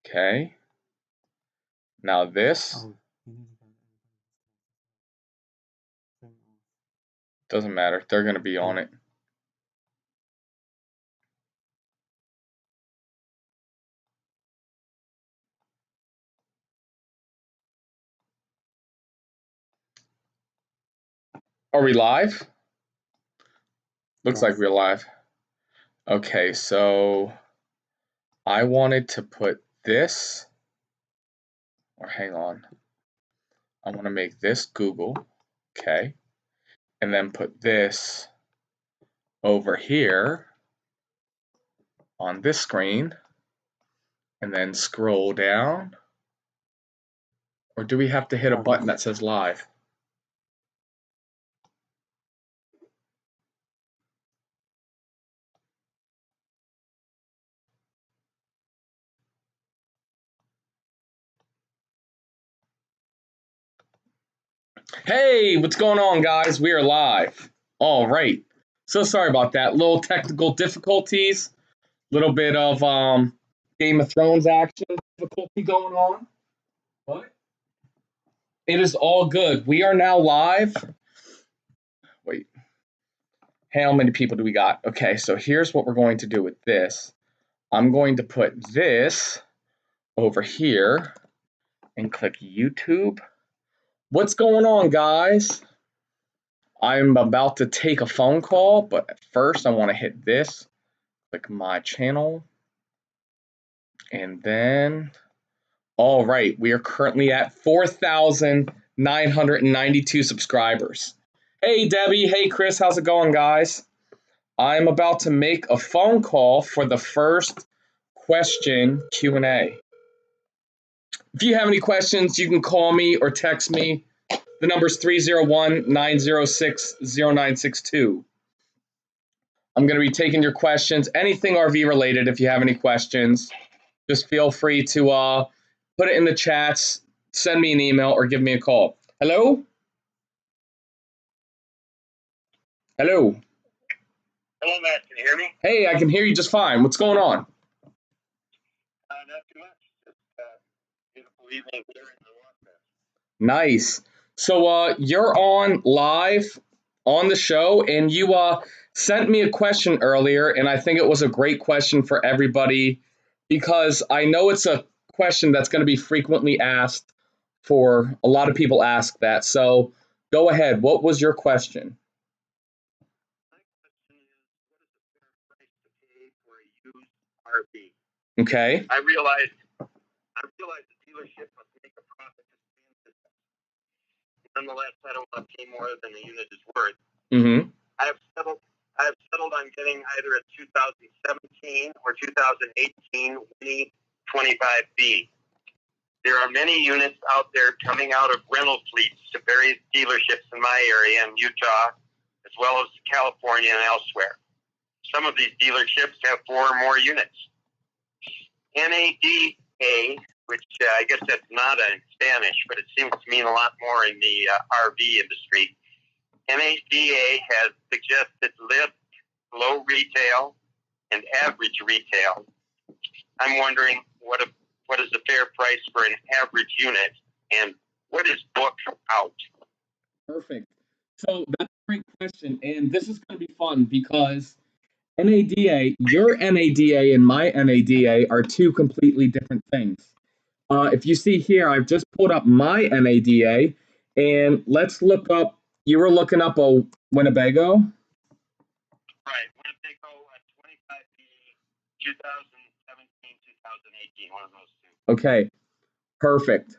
Okay. Now this doesn't matter. They're going to be on it. Are we live? Looks like we're live. Okay, so I wanted to put this, or hang on. I want to make this Google, okay, and then put this over here on this screen, and then scroll down. Or do we have to hit a button that says live? Hey, what's going on, guys? We are live. All right. So sorry about that. Little technical difficulties. Little bit of Game of Thrones action difficulty going on. But it is all good. We are now live. Wait. How many people do we got? Okay, so here's what we're going to do with this. I'm going to put this over here and click YouTube. What's going on, guys? I'm about to take a phone call, but first I want to hit this, click my channel, and then, all right, we are currently at 4,992 subscribers. Hey, Debbie. Hey, Chris. How's it going, guys? I'm about to make a phone call for the first question Q&A. If you have any questions, you can call me or text me. The number is 301-906-0962. I'm going to be taking your questions, anything RV related. If you have any questions, just feel free to put it in the chats, send me an email, or give me a call. Hello? Hello? Hello, Matt. Can you hear me? Hey, I can hear you just fine. What's going on? Not too much. Just beautiful evening here in the office. Nice. So you're on live on the show, and you sent me a question earlier, and I think it was a great question for everybody because I know it's a question that's going to be frequently asked. For a lot of people ask that. So go ahead. What was your question? My question is, what is the fair price to pay for a used RV? Okay. I realize the dealership must make a profit to stay in business. Nonetheless, I don't want to pay more than the unit is worth. Mm-hmm. I have settled on getting either a 2017 or 2018 Winnie 25B. There are many units out there coming out of rental fleets to various dealerships in my area in Utah, as well as California and elsewhere. Some of these dealerships have 4 or more units. NADA, which I guess that's nada in Spanish, but it seems to mean a lot more in the RV industry. NADA has suggested lift, low retail, and average retail. I'm wondering what is the fair price for an average unit, and what is booked out? Perfect. So that's a great question, and this is going to be fun because NADA, your NADA and my NADA are 2 completely different things. If you see here, I've just pulled up my NADA, and let's look up. You were looking up a Winnebago. Right, Winnebago 25B, 2017, 2018, one of those 2. Okay, perfect.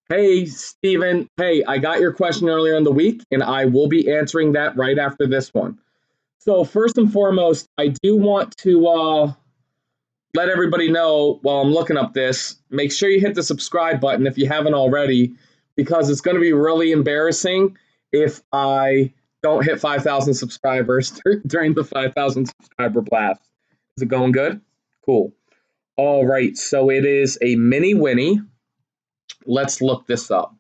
Hey, Steven. Hey, I got your question earlier in the week, and I will be answering that right after this one. So first and foremost, I do want to let everybody know while I'm looking up this, make sure you hit the subscribe button if you haven't already, because it's going to be really embarrassing if I don't hit 5,000 subscribers during the 5,000 subscriber blast. Is it going good? Cool. All right, so it is a Mini Winnie. Let's look this up.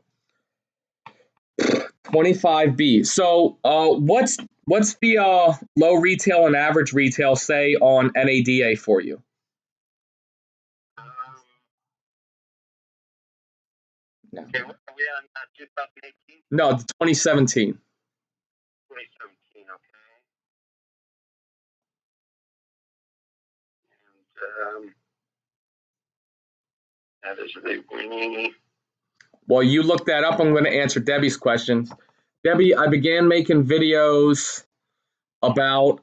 25B. So what's the low retail and average retail say on NADA for you? No, Okay, what are we on 2018? no, it's 2017. 2017, okay. And that is the winning. While you look that up, I'm going to answer Debbie's questions. Debbie, I began making videos about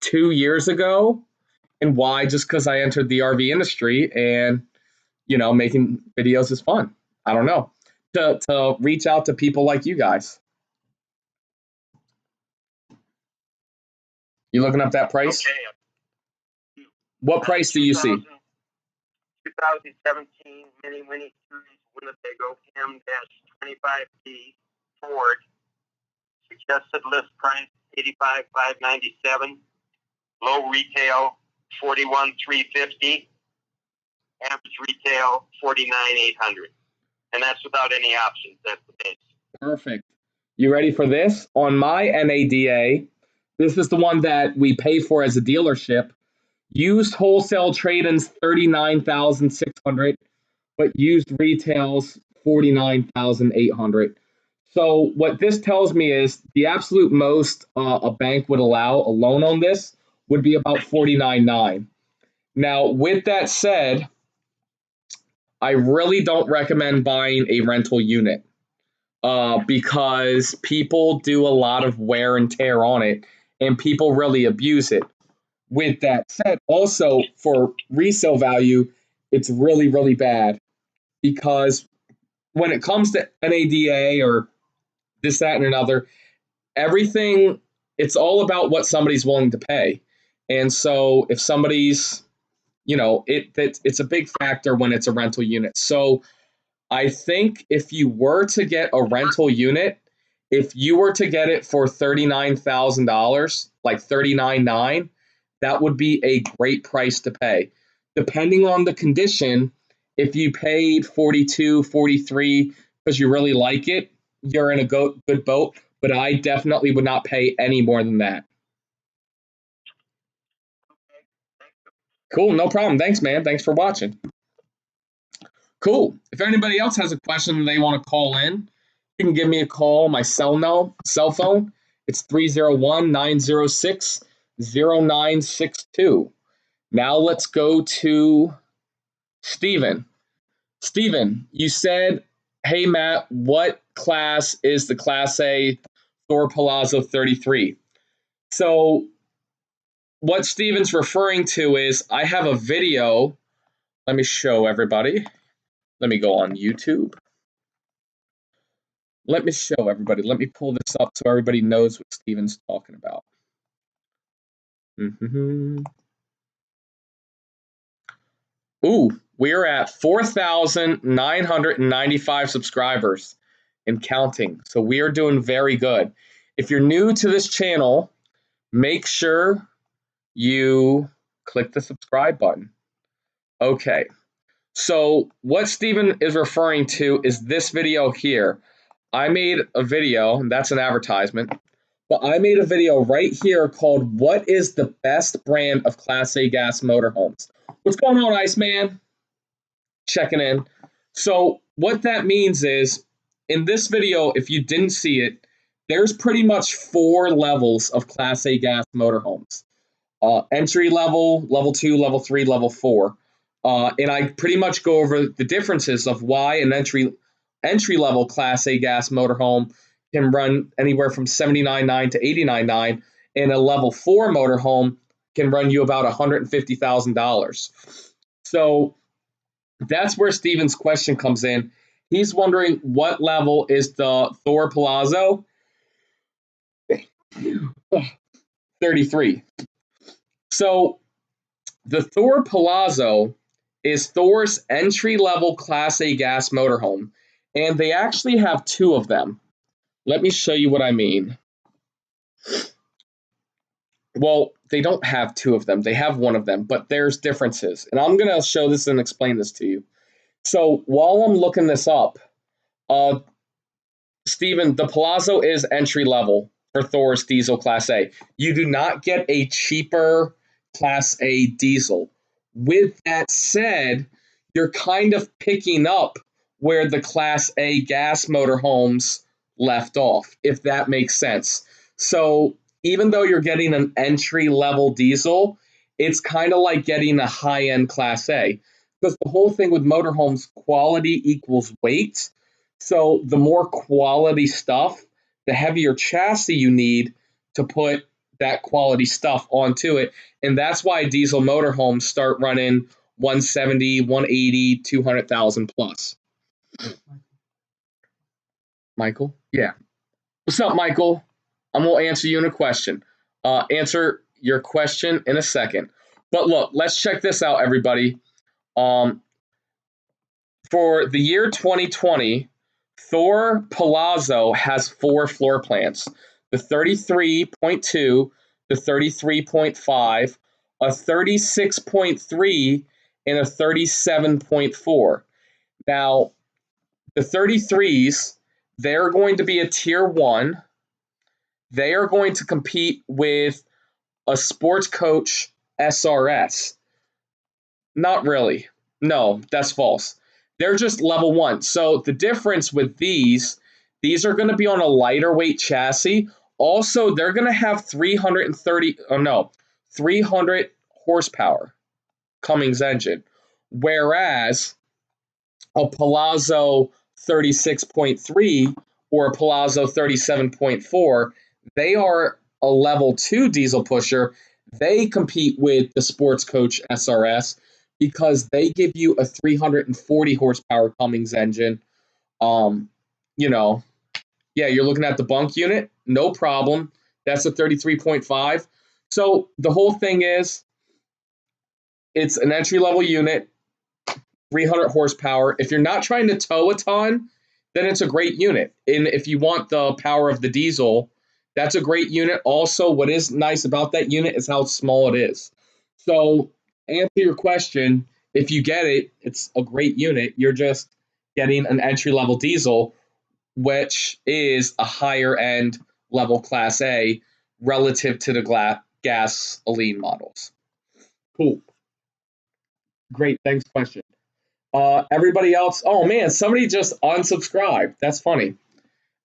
2 years ago. And why? Just because I entered the RV industry, and making videos is fun. I don't know. To reach out to people like you guys. You looking up that price? Okay. What price do you see? 2017 Mini Winnie Series Winnebago M-25D Ford. Suggested list price $85,597. Low retail $41,350. Average retail $49,800. And that's without any options. That's the base. Perfect. You ready for this? On my NADA, this is the one that we pay for as a dealership. Used wholesale trade-ins 39,600, but used retails 49,800. So what this tells me is the absolute most a bank would allow a loan on this would be about 49.9. Now, with that said, I really don't recommend buying a rental unit because people do a lot of wear and tear on it, and people really abuse it. With that said, also for resale value, it's really, really bad because when it comes to NADA or this, that, and another, everything, it's all about what somebody's willing to pay. And so if somebody's, it's a big factor when it's a rental unit. So I think if you were to get a rental unit, if you were to get it for $39,000, like 39.9, that would be a great price to pay. Depending on the condition, if you paid 42, 43 because you really like it, you're in a good boat. But I definitely would not pay any more than that. Cool, no problem. Thanks, man. Thanks for watching. Cool. If anybody else has a question they want to call in, you can give me a call. My cell phone. It's 301-906-0962. Now let's go to Steven. Steven, you said, hey, Matt, what class is the Class A Thor Palazzo 33? So what Steven's referring to is I have a video. Let me show everybody. Let me go on YouTube. Let me show everybody. Let me pull this up so everybody knows what Steven's talking about. Ooh, we're at 4,995 subscribers and counting. So we are doing very good. If you're new to this channel, make sure you click the subscribe button. Okay. So what Steven is referring to is this video here. I made a video, and that's an advertisement, but I made a video right here called What is the Best Brand of Class A Gas Motorhomes? What's going on, Iceman? Checking in. So what that means is, in this video, if you didn't see it, there's pretty much 4 levels of Class A gas motorhomes. Entry level, level 2, level 3, level 4. And I pretty much go over the differences of why an entry level Class A gas motorhome can run anywhere from $79,900 to $89,900, and a level 4 motorhome can run you about $150,000. So that's where Steven's question comes in. He's wondering what level is the Thor Palazzo 33. So the Thor Palazzo is Thor's entry-level Class A gas motorhome, and they actually have 2 of them. Let me show you what I mean. Well, they don't have 2 of them. They have 1 of them, but there's differences. And I'm going to show this and explain this to you. So while I'm looking this up, Steven, the Palazzo is entry-level for Thor's diesel Class A. You do not get a cheaper Class A diesel. With that said, you're kind of picking up where the Class A gas motorhomes left off, if that makes sense. So even though you're getting an entry level diesel, it's kind of like getting a high end Class A. Because the whole thing with motorhomes, quality equals weight. So the more quality stuff, the heavier chassis you need to put that quality stuff onto it. And that's why diesel motorhomes start running 170, 180, 200,000 plus. Michael? Yeah. What's up, Michael? I'm going to answer you in a question. Answer your question in a second. But look, let's check this out, everybody. Um, for the year 2020, Thor Palazzo has 4 floor plans: the 33.2, the 33.5, a 36.3, and a 37.4. Now, the 33s, they're going to be a tier 1. They are going to compete with a sports coach SRS. Not really. No, that's false. They're just level 1. So the difference with these are going to be on a lighter weight chassis. Also, they're going to have 300 horsepower Cummins engine. Whereas a Palazzo 36.3 or a Palazzo 37.4, they are a level 2 diesel pusher. They compete with the Sports Coach SRS because they give you a 340 horsepower Cummins engine. Um, you know, yeah, you're looking at the bunk unit, no problem. That's a 33.5. So the whole thing is it's an entry level unit. 300 horsepower. If you're not trying to tow a ton, then it's a great unit. And if you want the power of the diesel, that's a great unit. Also, what is nice about that unit is how small it is. So, answer your question, if you get it, it's a great unit. You're just getting an entry level diesel, which is a higher end level Class A relative to the gasoline models. Cool. Great. Thanks, question. Everybody else, oh man, somebody just unsubscribed. That's funny.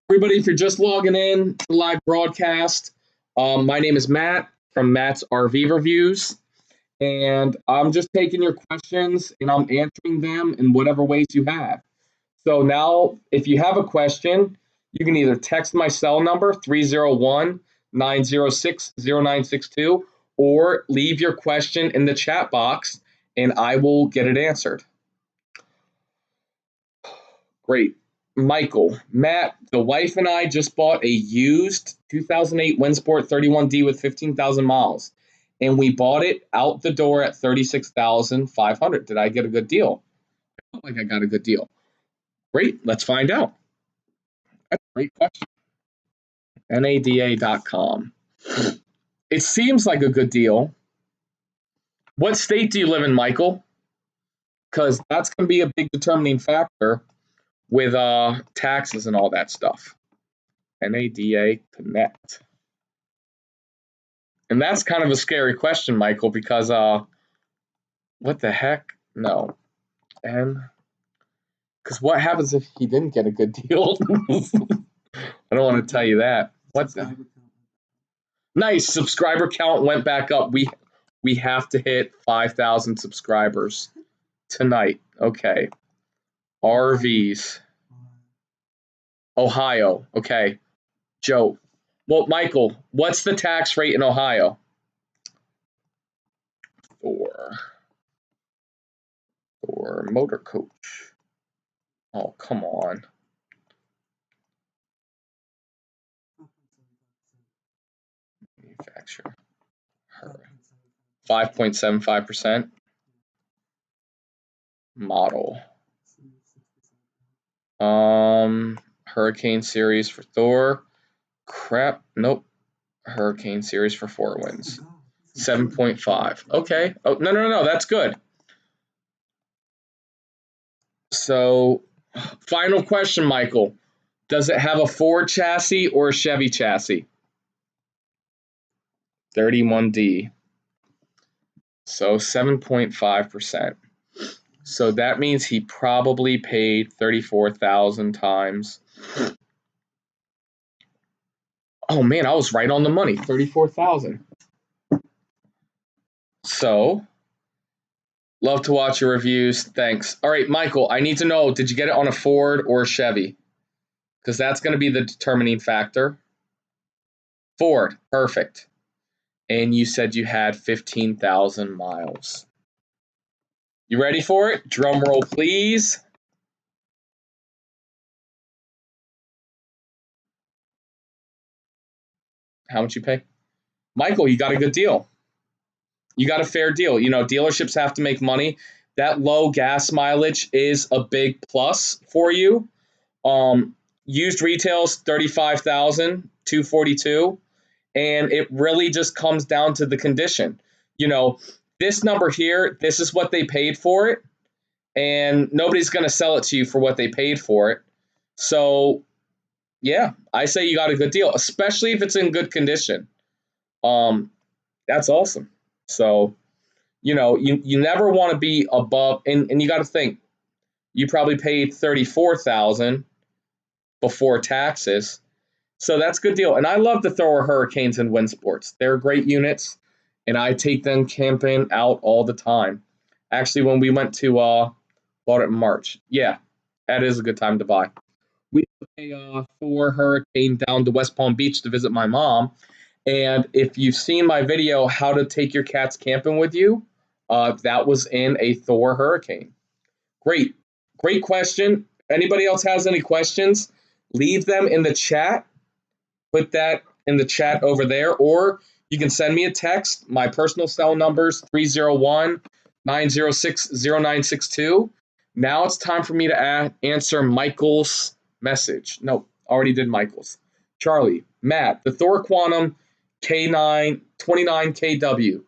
Everybody, if you're just logging in to the live broadcast, my name is Matt from Matt's RV Reviews, and I'm just taking your questions and I'm answering them in whatever ways you have. So now, if you have a question, you can either text my cell number 301-906-0962 or leave your question in the chat box and I will get it answered. Great. Michael, Matt, the wife and I just bought a used 2008 Winsport 31D with 15,000 miles, and we bought it out the door at 36,500. Did I get a good deal? I felt like I got a good deal. Great. Let's find out. That's a great question. NADA.com. It seems like a good deal. What state do you live in, Michael? Because that's going to be a big determining factor with taxes and all that stuff. NADA Connect. And that's kind of a scary question, Michael, because what the heck? No. And because what happens if he didn't get a good deal? I don't want to tell you that. What the? Nice. Subscriber count went back up. We have to hit 5,000 subscribers tonight. Okay. RVs. Ohio. Okay. Joe. Well, Michael, what's the tax rate in Ohio? For motor coach. Oh, come on. Manufacturer. 5.75%. Model. Hurricane series for Thor. Crap. Nope. Hurricane series for 4 wins. 7.5. Okay. Oh, no. That's good. So, final question, Michael. Does it have a Ford chassis or a Chevy chassis? 31D. So 7.5%. So that means he probably paid 34,000 times. Oh man, I was right on the money. 34,000. So, love to watch your reviews. Thanks. All right, Michael, I need to know, did you get it on a Ford or a Chevy? Because that's going to be the determining factor. Ford, perfect. And you said you had 15,000 miles. You ready for it? Drum roll, please. How much you pay? Michael, you got a good deal. You got a fair deal. You know, dealerships have to make money. That low gas mileage is a big plus for you. Used retails 35,242, and it really just comes down to the condition. You know, this number here, this is what they paid for it, and nobody's going to sell it to you for what they paid for it. So, yeah, I say you got a good deal, especially if it's in good condition. That's awesome. So, you know, you never want to be above, and you got to think, you probably paid 34,000 before taxes. So that's a good deal. And I love the Thor Hurricanes and Wind Sports. They're great units, and I take them camping out all the time. Actually, when we went to bought it in March. Yeah, that is a good time to buy. We took a Thor Hurricane down to West Palm Beach to visit my mom. And if you've seen my video, How to Take Your Cats Camping with You, that was in a Thor Hurricane. Great. Great question. Anybody else has any questions, leave them in the chat. Put that in the chat over there, or you can send me a text. My personal cell number's 301-906-0962. Now it's time for me to answer Michael's message. No, already did Michael's. Charlie, Matt, the Thor Quantum K9 29KW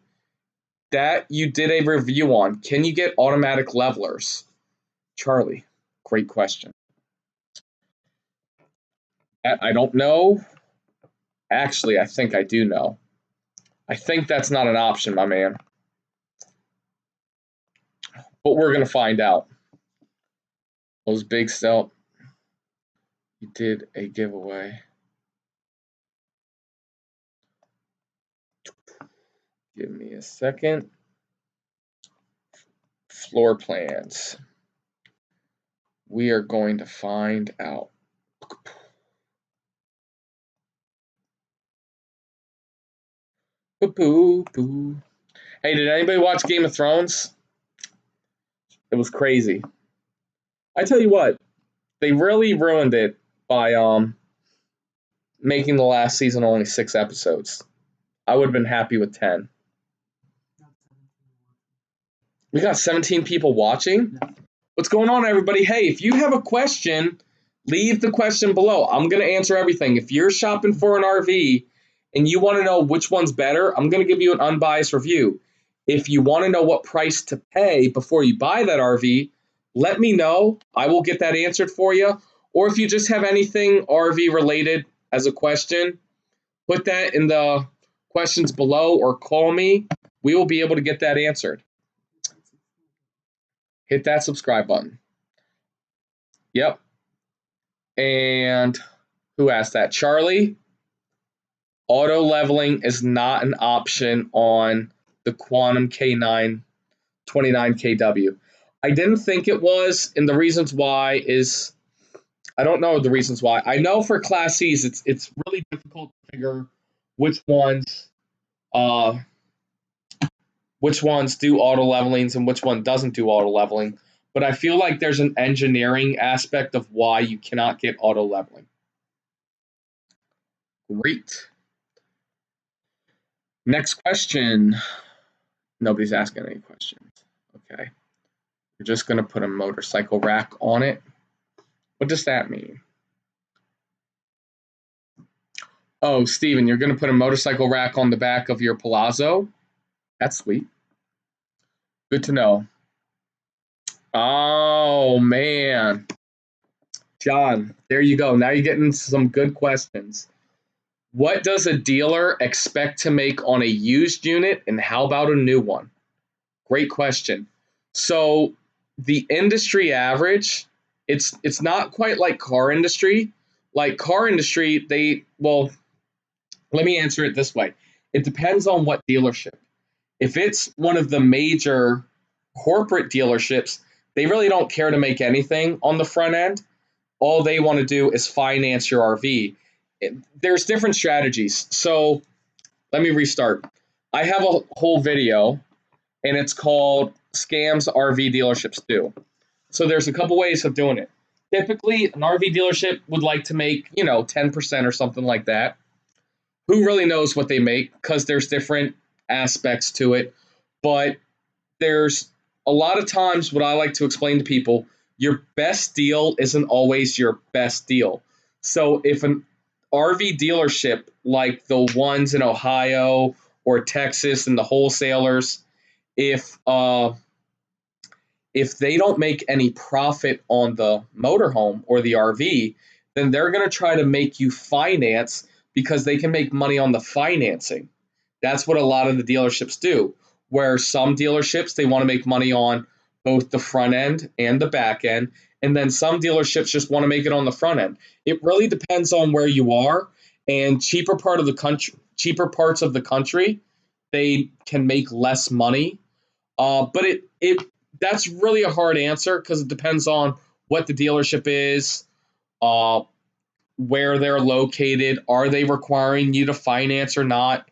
that you did a review on. Can you get automatic levelers? Charlie, great question. I don't know. Actually, I think I do know. I think that's not an option, my man. But we're going to find out. Those big sell. You did a giveaway. Give me a second. Floor plans. We are going to find out. Boo-boo-boo. Hey, did anybody watch Game of Thrones? It was crazy. I tell you what, they really ruined it by making the last season only 6 episodes. I would have been happy with 10. We got 17 people watching? What's going on, everybody? Hey, if you have a question, leave the question below. I'm going to answer everything. If you're shopping for an RV and you want to know which one's better, I'm going to give you an unbiased review. If you want to know what price to pay before you buy that RV, let me know. I will get that answered for you. Or if you just have anything RV related as a question, put that in the questions below or call me. We will be able to get that answered. Hit that subscribe button. Yep. And who asked that? Charlie. Auto leveling is not an option on the Quantum K9 29KW. I didn't think it was, and the reasons why is I don't know the reasons why. I know for Class C's it's really difficult to figure which ones do auto levelings and which one doesn't do auto leveling. But I feel like there's an engineering aspect of why you cannot get auto leveling. Great. Next question. Nobody's asking any questions. Okay. We're just going to put a motorcycle rack on it. What does that mean? Oh, Steven, you're going to put a motorcycle rack on the back of your Palazzo? That's sweet. Good to know. Oh, man. John, there you go. Now you're getting some good questions. What does a dealer expect to make on a used unit, and how about a new one? Great question. So the industry average, it's not quite like car industry. Like car industry, let me answer it this way. It depends on what dealership. If it's one of the major corporate dealerships, they really don't care to make anything on the front end. All they want to do is finance your RV. There's different strategies. So let me restart. I have a whole video, and it's called Scams RV Dealerships Do. So there's a couple ways of doing it. Typically, an RV dealership would like to make, 10% or something like that. Who really knows what they make? Because there's different aspects to it. But there's a lot of times what I like to explain to people, your best deal isn't always your best deal. So if an RV dealership like the ones in Ohio or Texas and the wholesalers, if if they don't make any profit on the motorhome or the RV, then they're going to try to make you finance because they can make money on the financing. That's what a lot of the dealerships do. Where some dealerships, they want to make money on both the front end and the back end. And then some dealerships just want to make it on the front end. It really depends on where you are. And cheaper parts of the country, they can make less money. But that's really a hard answer because it depends on what the dealership is, uh, where they're located, are they requiring you to finance or not?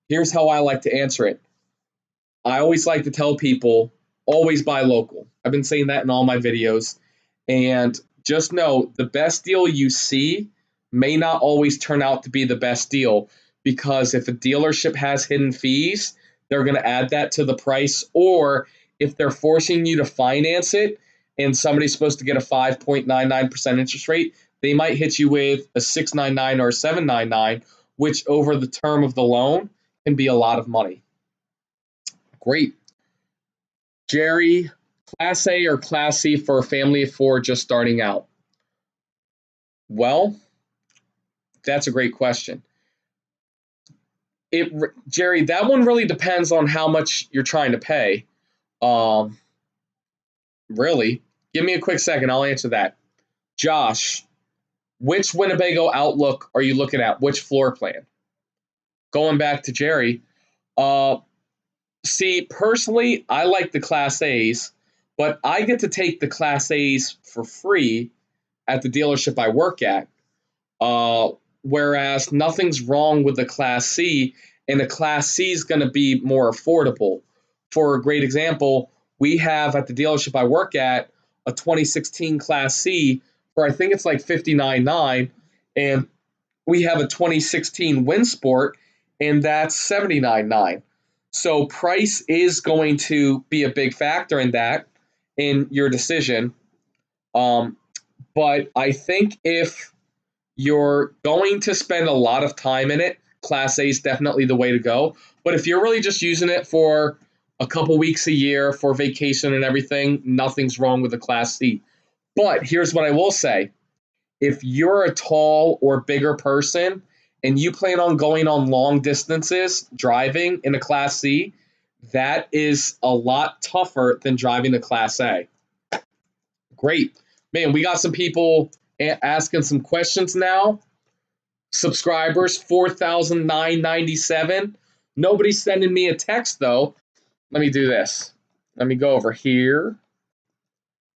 Here's how I like to answer it. I always like to tell people, always buy local. I've been saying that in all my videos. And just know the best deal you see may not always turn out to be the best deal because if a dealership has hidden fees, they're going to add that to the price. Or if they're forcing you to finance it and somebody's supposed to get a 5.99% interest rate, they might hit you with a 6.99 or a 7.99, which over the term of the loan can be a lot of money. Great. Jerry, Class A or Class C for a family of four just starting out? Well, that's a great question. Jerry, that one really depends on how much you're trying to pay. Really? Give me a quick second. I'll answer that. Josh, which Winnebago Outlook are you looking at? Which floor plan? Going back to Jerry, see, personally, I like the Class A's, but I get to take the Class A's for free at the dealership I work at. Whereas nothing's wrong with the Class C, and the Class C is going to be more affordable. For a great example, we have at the dealership I work at a 2016 Class C for I think it's like $59.9, and we have a 2016 Winsport, and that's $79.9. So price is going to be a big factor in that, in your decision. But I think if you're going to spend a lot of time in it, Class A is definitely the way to go. But if you're really just using it for a couple weeks a year for vacation and everything, nothing's wrong with the Class C. But here's what I will say. If you're a tall or bigger person and you plan on going on long distances driving in a Class C, that is a lot tougher than driving a Class A. Great. Man, we got some people asking some questions now. Subscribers, 4,997. Nobody's sending me a text, though. Let me do this. Let me go over here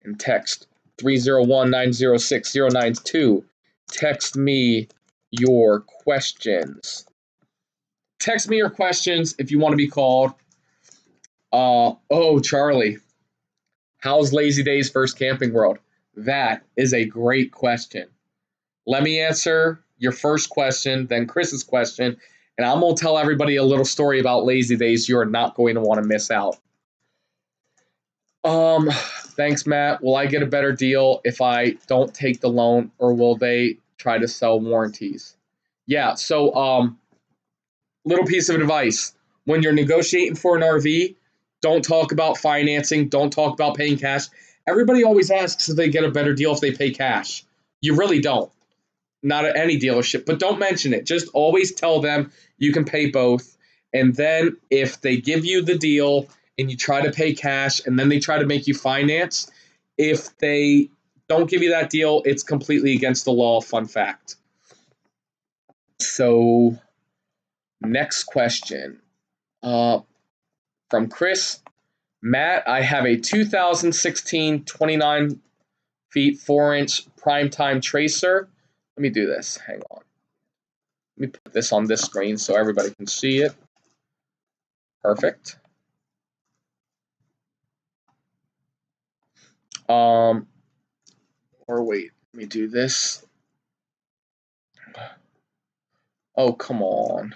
and text 301-906-092. Text me your questions. Text me your questions if you want to be called. Charlie, how's Lazy Days First Camping World? That is a great question. Let me answer your first question, then Chris's question, and I'm going to tell everybody a little story about Lazy Days you're not going to want to miss out. Thanks, Matt. Will I get a better deal if I don't take the loan, or will they try to sell warranties? Yeah, so little piece of advice. When you're negotiating for an RV, don't talk about financing, don't talk about paying cash. Everybody always asks if they get a better deal if they pay cash. You really don't. Not at any dealership, but don't mention it. Just always tell them you can pay both. And then if they give you the deal and you try to pay cash and then they try to make you finance, If they don't give you that deal, it's completely against the law. Fun fact. So, next question from Chris. Matt, I have a 2016 29 feet 4-inch primetime tracer. Let me do this. Hang on. Let me put this on this screen so everybody can see it. Perfect. Or wait, let me do this. Oh, come on.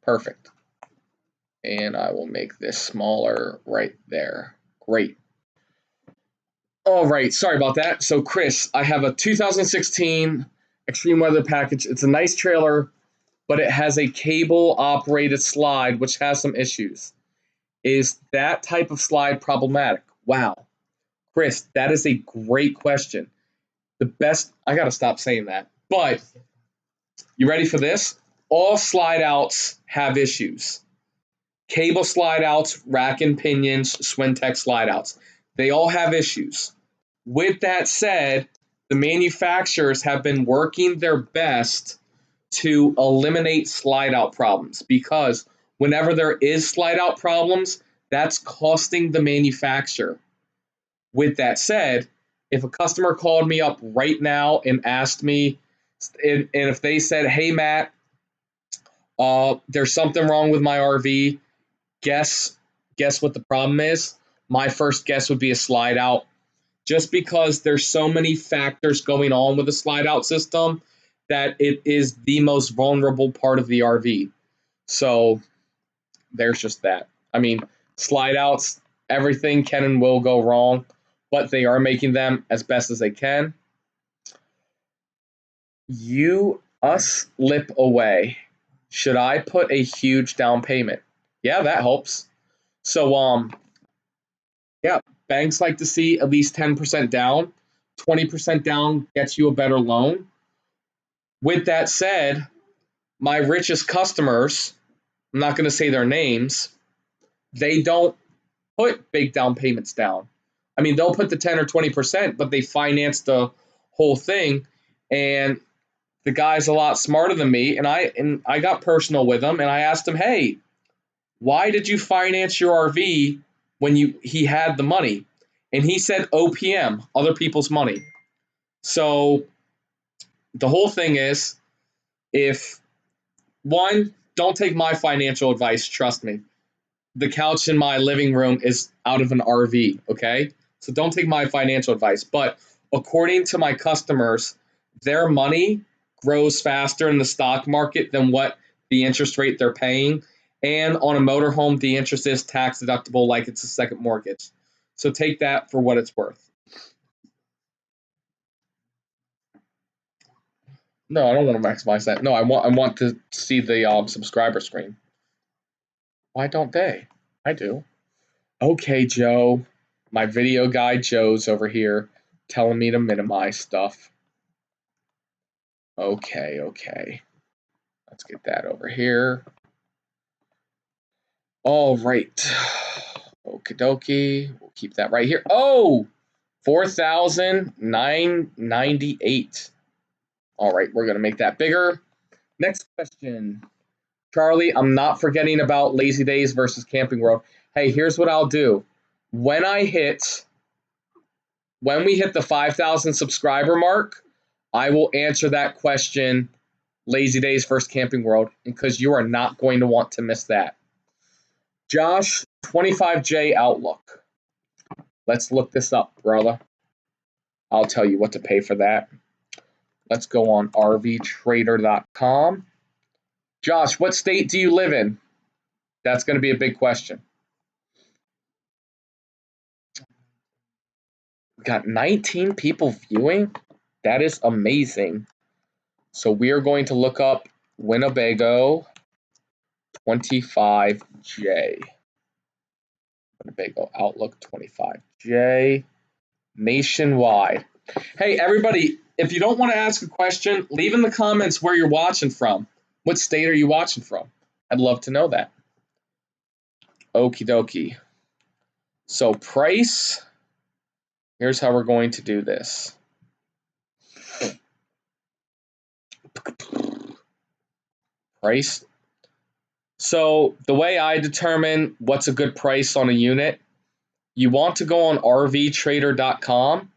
Perfect. And I will make this smaller right there. Great. All right, sorry about that. So, Chris, I have a 2016 Extreme Weather package. It's a nice trailer, but it has a cable-operated slide, which has some issues. Is that type of slide problematic? Wow. Chris, that is a great question. I got to stop saying that. But you ready for this? All slide outs have issues. Cable slide outs, rack and pinions, Swintex slide outs. They all have issues. With that said, the manufacturers have been working their best to eliminate slide out problems, because whenever there is slide out problems, that's costing the manufacturer. With that said, if a customer called me up right now and asked me, and if they said, "Hey Matt, there's something wrong with my RV," guess what the problem is? My first guess would be a slide out, just because there's so many factors going on with the slide out system that it is the most vulnerable part of the RV. So there's just that. I mean, slide outs, everything can and will go wrong, but they are making them as best as they can. Us lip away. Should I put a huge down payment? Yeah, that helps. So, yeah, banks like to see at least 10% down. 20% down gets you a better loan. With that said, my richest customers, I'm not going to say their names, they don't put big down payments down. I mean, they'll put the 10 or 20%, but they finance the whole thing. And the guy's a lot smarter than me, and I got personal with him, and I asked him, "Hey, why did you finance your RV when he had the money?" And he said OPM, other people's money. So the whole thing is, if one, don't take my financial advice, trust me. The couch in my living room is out of an RV, okay? So don't take my financial advice. But according to my customers, their money grows faster in the stock market than what the interest rate they're paying. And on a motorhome, the interest is tax deductible like it's a second mortgage. So take that for what it's worth. No, I don't want to maximize that. No, I want to see the subscriber screen. Why don't they? I do. Okay, Joe. My video guy Joe's over here telling me to minimize stuff. Okay. Let's get that over here. All right. Okie dokie. We'll keep that right here. Oh, 4,998. All right, we're going to make that bigger. Next question. Charlie, I'm not forgetting about Lazy Days versus Camping World. Hey, here's what I'll do. When we hit the 5,000 subscriber mark, I will answer that question, Lazy Days versus Camping World, because you are not going to want to miss that. Josh, 25J Outlook. Let's look this up, brother. I'll tell you what to pay for that. Let's go on rvtrader.com. Josh, what state do you live in? That's going to be a big question. We got 19 people viewing. That is amazing. So we are going to look up Winnebago 25J. Winnebago Outlook 25J. Nationwide. Hey, everybody, if you don't want to ask a question, leave in the comments where you're watching from. What state are you watching from? I'd love to know that. Okie dokie. So price, here's how we're going to do this. Price. So the way I determine what's a good price on a unit, you want to go on rvtrader.com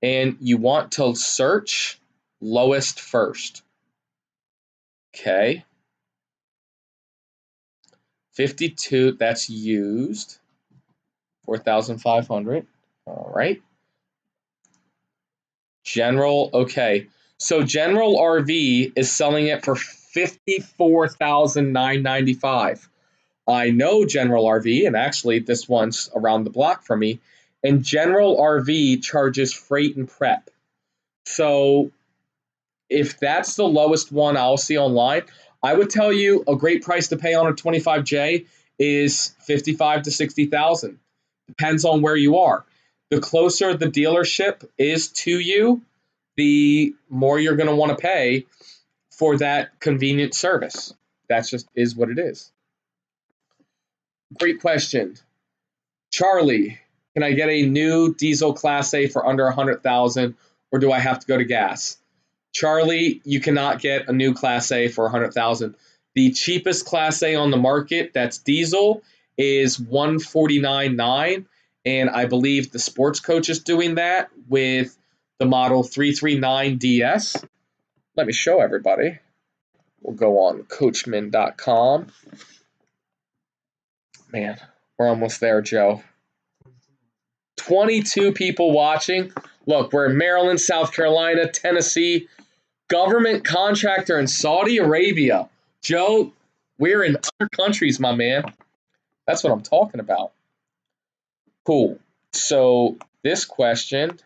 and you want to search lowest first. Okay. 52, that's used. 4,500. All right. General, okay. So General RV is selling it for $54,995. I know General RV, and actually this one's around the block from me, and General RV charges freight and prep. So if that's the lowest one I'll see online, I would tell you a great price to pay on a 25J is 55 to 60,000. Depends on where you are. The closer the dealership is to you, the more you're going to want to pay for that convenient service. That's just is what it is. Great question. Charlie, can I get a new diesel Class A for under 100,000 or do I have to go to gas? Charlie, you cannot get a new Class A for 100,000. The cheapest Class A on the market that's diesel is 149.9, and I believe the Sports Coach is doing that with the model 339DS. Let me show everybody. We'll go on coachman.com. Man, we're almost there, Joe. 22 people watching. Look, we're in Maryland, South Carolina, Tennessee, government contractor in Saudi Arabia. Joe, we're in other countries, my man. That's what I'm talking about. Cool. So this question,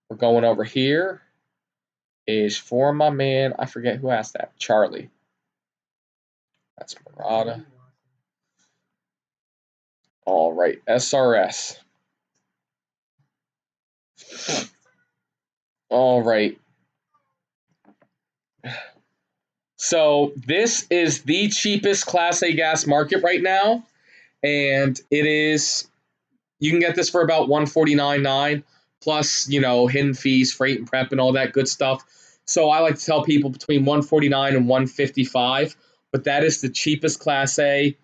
we're going over here, is for my man. I forget who asked that. Charlie. That's Murata. All right, SRS. All right. So this is the cheapest Class A gas market right now, and it is, you can get this for about $149.9 plus, hidden fees, freight and prep and all that good stuff. So I like to tell people between $149 and $155, but that is the cheapest Class A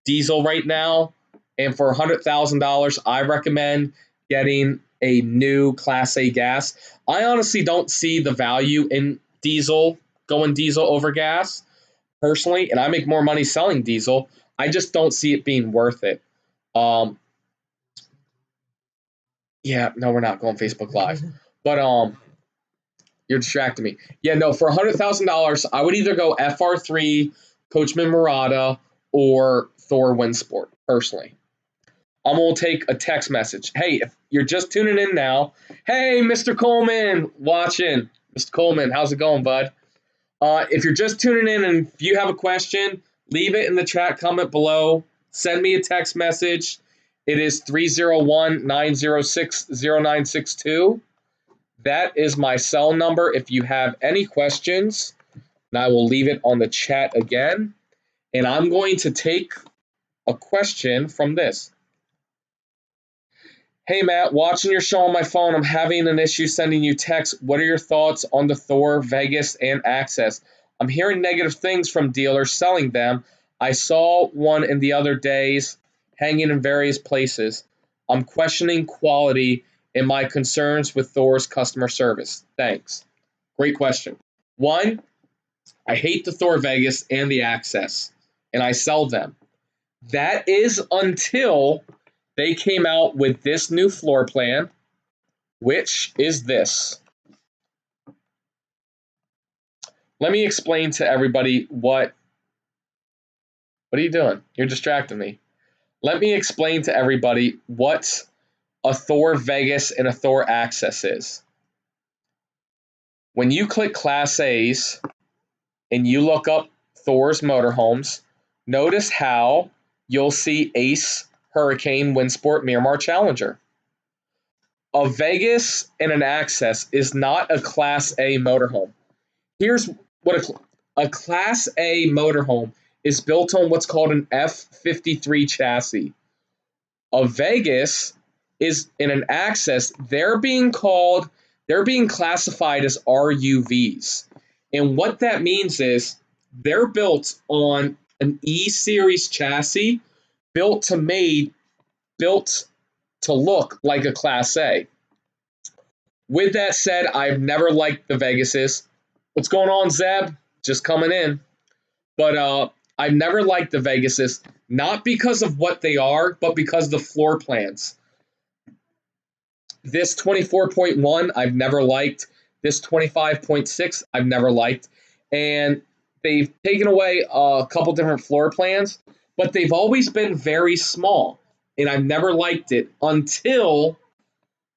diesel right now. And for $100,000, I recommend getting a new Class A gas. I honestly don't see the value in going diesel over gas personally, and I make more money selling diesel. I just don't see it being worth it. Yeah, no, we're not going Facebook Live. But you're distracting me. Yeah, no, for $100,000, I would either go FR3, Coachman Murata, or Thor Windsport, personally. I'm going to take a text message. Hey, if you're just tuning in now, hey, Mr. Coleman, watching. Mr. Coleman, how's it going, bud? If you're just tuning in and if you have a question, leave it in the chat comment below. Send me a text message. It is 301-906-0962. That is my cell number if you have any questions. And I will leave it on the chat again. And I'm going to take a question from this. Hey, Matt, watching your show on my phone. I'm having an issue sending you texts. What are your thoughts on the Thor, Vegas, and Access? I'm hearing negative things from dealers selling them. I saw one in the other days hanging in various places. I'm questioning quality and my concerns with Thor's customer service. Thanks. Great question. One, I hate the Thor Vegas and the Access, and I sell them. That is until they came out with this new floor plan, which is this. Let me explain to everybody what are you doing? You're distracting me. Let me explain to everybody what a Thor Vegas and a Thor Access is. When you click Class A's and you look up Thor's motorhomes, notice how you'll see Ace, Hurricane, Windsport, Miramar, Challenger. A Vegas and an Access is not a Class A motorhome. Here's what a Class A motorhome is built on what's called an F53 chassis. A Vegas is in an Access. They're being classified as RUVs. And what that means is they're built on an E series chassis, built to made built to look like a Class A. With that said, I've never liked the Vegases. What's going on, Zeb? Just coming in. But I've never liked the Vegases, not because of what they are, but because of the floor plans. This 24.1 I've never liked. This 25.6 I've never liked. And they've taken away a couple different floor plans, but they've always been very small. And I've never liked it until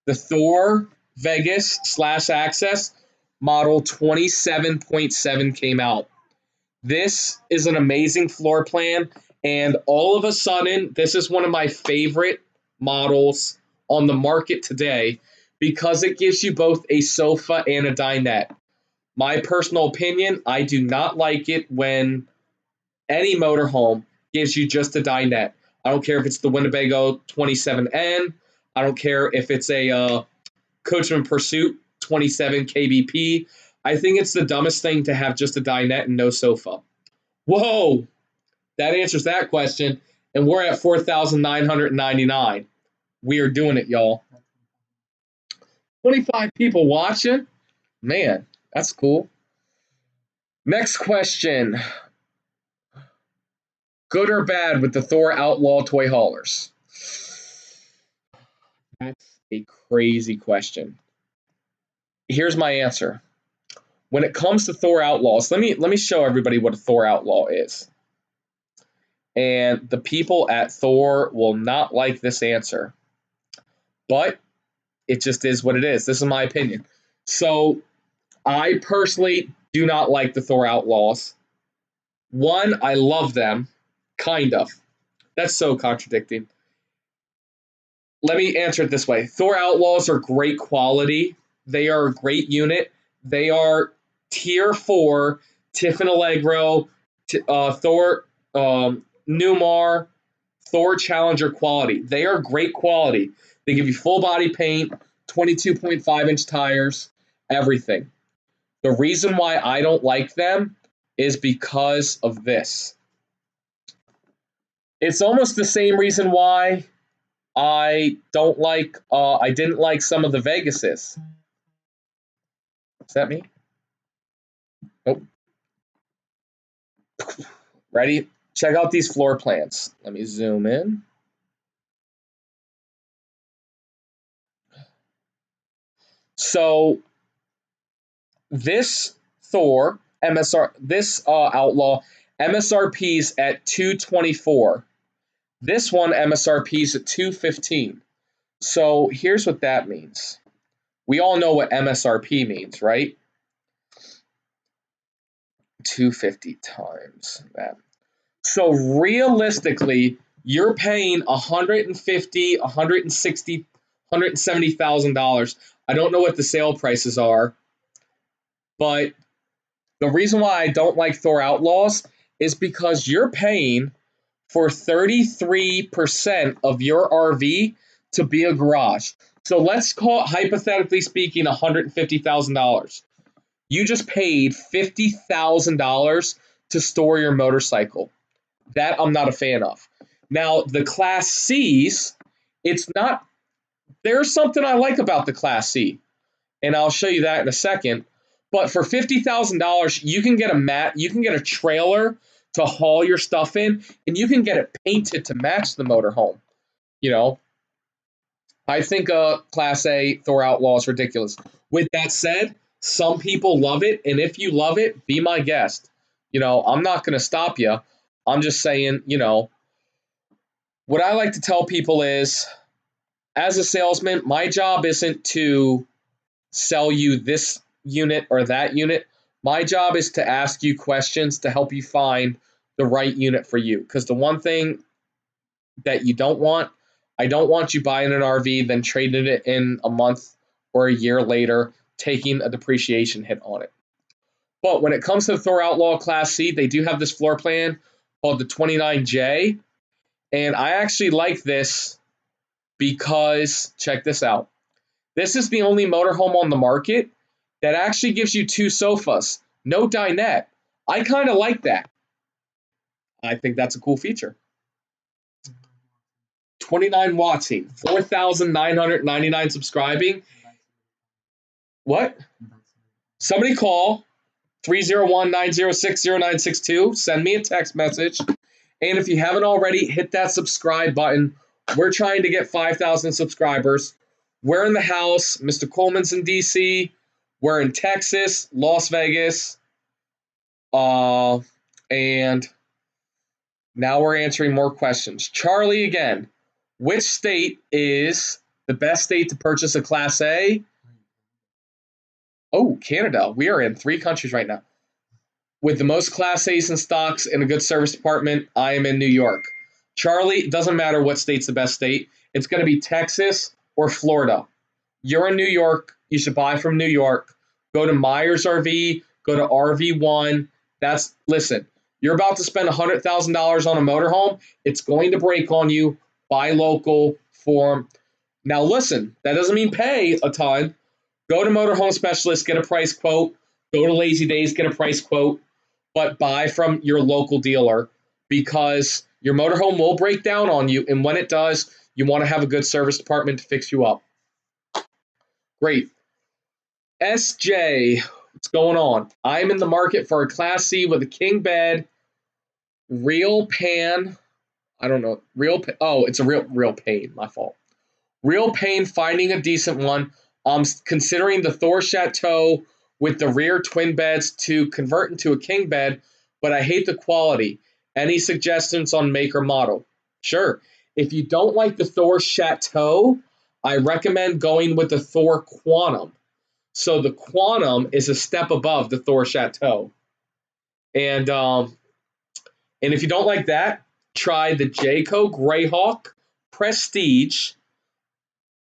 the Thor Vegas / Access model 27.7 came out. This is an amazing floor plan, and all of a sudden, this is one of my favorite models on the market today because it gives you both a sofa and a dinette. My personal opinion, I do not like it when any motorhome gives you just a dinette. I don't care if it's the Winnebago 27N. I don't care if it's a Coachman Pursuit 27 KBP. I think it's the dumbest thing to have just a dinette and no sofa. Whoa, that answers that question. And we're at 4,999. We are doing it, y'all. 25 people watching. Man, that's cool. Next question. Good or bad with the Thor Outlaw toy haulers? That's a crazy question. Here's my answer. When it comes to Thor Outlaws, let me show everybody what a Thor Outlaw is. And the people at Thor will not like this answer. But it just is what it is. This is my opinion. So I personally do not like the Thor Outlaws. One, I love them. Kind of. That's so contradicting. Let me answer it this way. Thor Outlaws are great quality. They are a great unit. They are tier 4 Tiffin Allegro, Thor Newmar, Thor Challenger quality. They are great quality. They give you full body paint, 22.5-inch tires, everything. The reason why I don't like them is because of this. It's almost the same reason why I didn't like some of the Vegases. Is that me? Nope. Ready? Check out these floor plans. Let me zoom in. So this Thor Outlaw MSRP's at $224. This one MSRP's at $215. So here's what that means. We all know what MSRP means, right? 250 times that. So realistically, you're paying $150, $160, $170,000. I don't know what the sale prices are, but the reason why I don't like Thor Outlaws is because you're paying for 33% of your RV to be a garage. So let's call it, hypothetically speaking, $150,000. You just paid $50,000 to store your motorcycle. That I'm not a fan of. Now, the Class Cs, it's not, there's something I like about the Class C, and I'll show you that in a second. But for $50,000, you can get you can get a trailer to haul your stuff in, and you can get it painted to match the motorhome. You know, I think Class A Thor Outlaw is ridiculous. With that said, some people love it, and if you love it, be my guest. You know, I'm not going to stop you. I'm just saying, you know, what I like to tell people is, as a salesman, my job isn't to sell you this unit or that unit. My job is to ask you questions to help you find the right unit for you. Because the one thing that you don't want, I don't want you buying an RV, then trading it in a month or a year later, taking a depreciation hit on it. But when it comes to the Thor Outlaw Class C, they do have this floor plan called the 29J. And I actually like this because check this out. This is the only motorhome on the market that actually gives you 2 sofas, no dinette. I kind of like that. I think that's a cool feature. 29 watching, 4,999 subscribing. What? Somebody call 301-906-0962. Send me a text message. And if you haven't already, hit that subscribe button. We're trying to get 5,000 subscribers. We're in the house. Mr. Coleman's in D.C. We're in Texas, Las Vegas. And now we're answering more questions. Charlie again. Which state is the best state to purchase a Class A? Oh, Canada. We are in 3 countries right now. With the most Class A's in stocks and a good service department, I am in New York. Charlie, it doesn't matter what state's the best state. It's going to be Texas or Florida. You're in New York. You should buy from New York. Go to Myers RV. Go to RV1. Listen, you're about to spend $100,000 on a motorhome. It's going to break on you. Buy local form. Now, listen, that doesn't mean pay a ton. Go to Motorhome Specialist, get a price quote. Go to Lazy Days, get a price quote. But buy from your local dealer because your motorhome will break down on you. And when it does, you want to have a good service department to fix you up. Great. SJ, what's going on? I'm in the market for a Class C with a king bed, real pan. I don't know. It's a real pain. My fault. Real pain finding a decent one. I'm considering the Thor Chateau with the rear twin beds to convert into a king bed, but I hate the quality. Any suggestions on make or model? Sure. If you don't like the Thor Chateau, I recommend going with the Thor Quantum. So the Quantum is a step above the Thor Chateau. And if you don't like that, try the Jayco Greyhawk Prestige,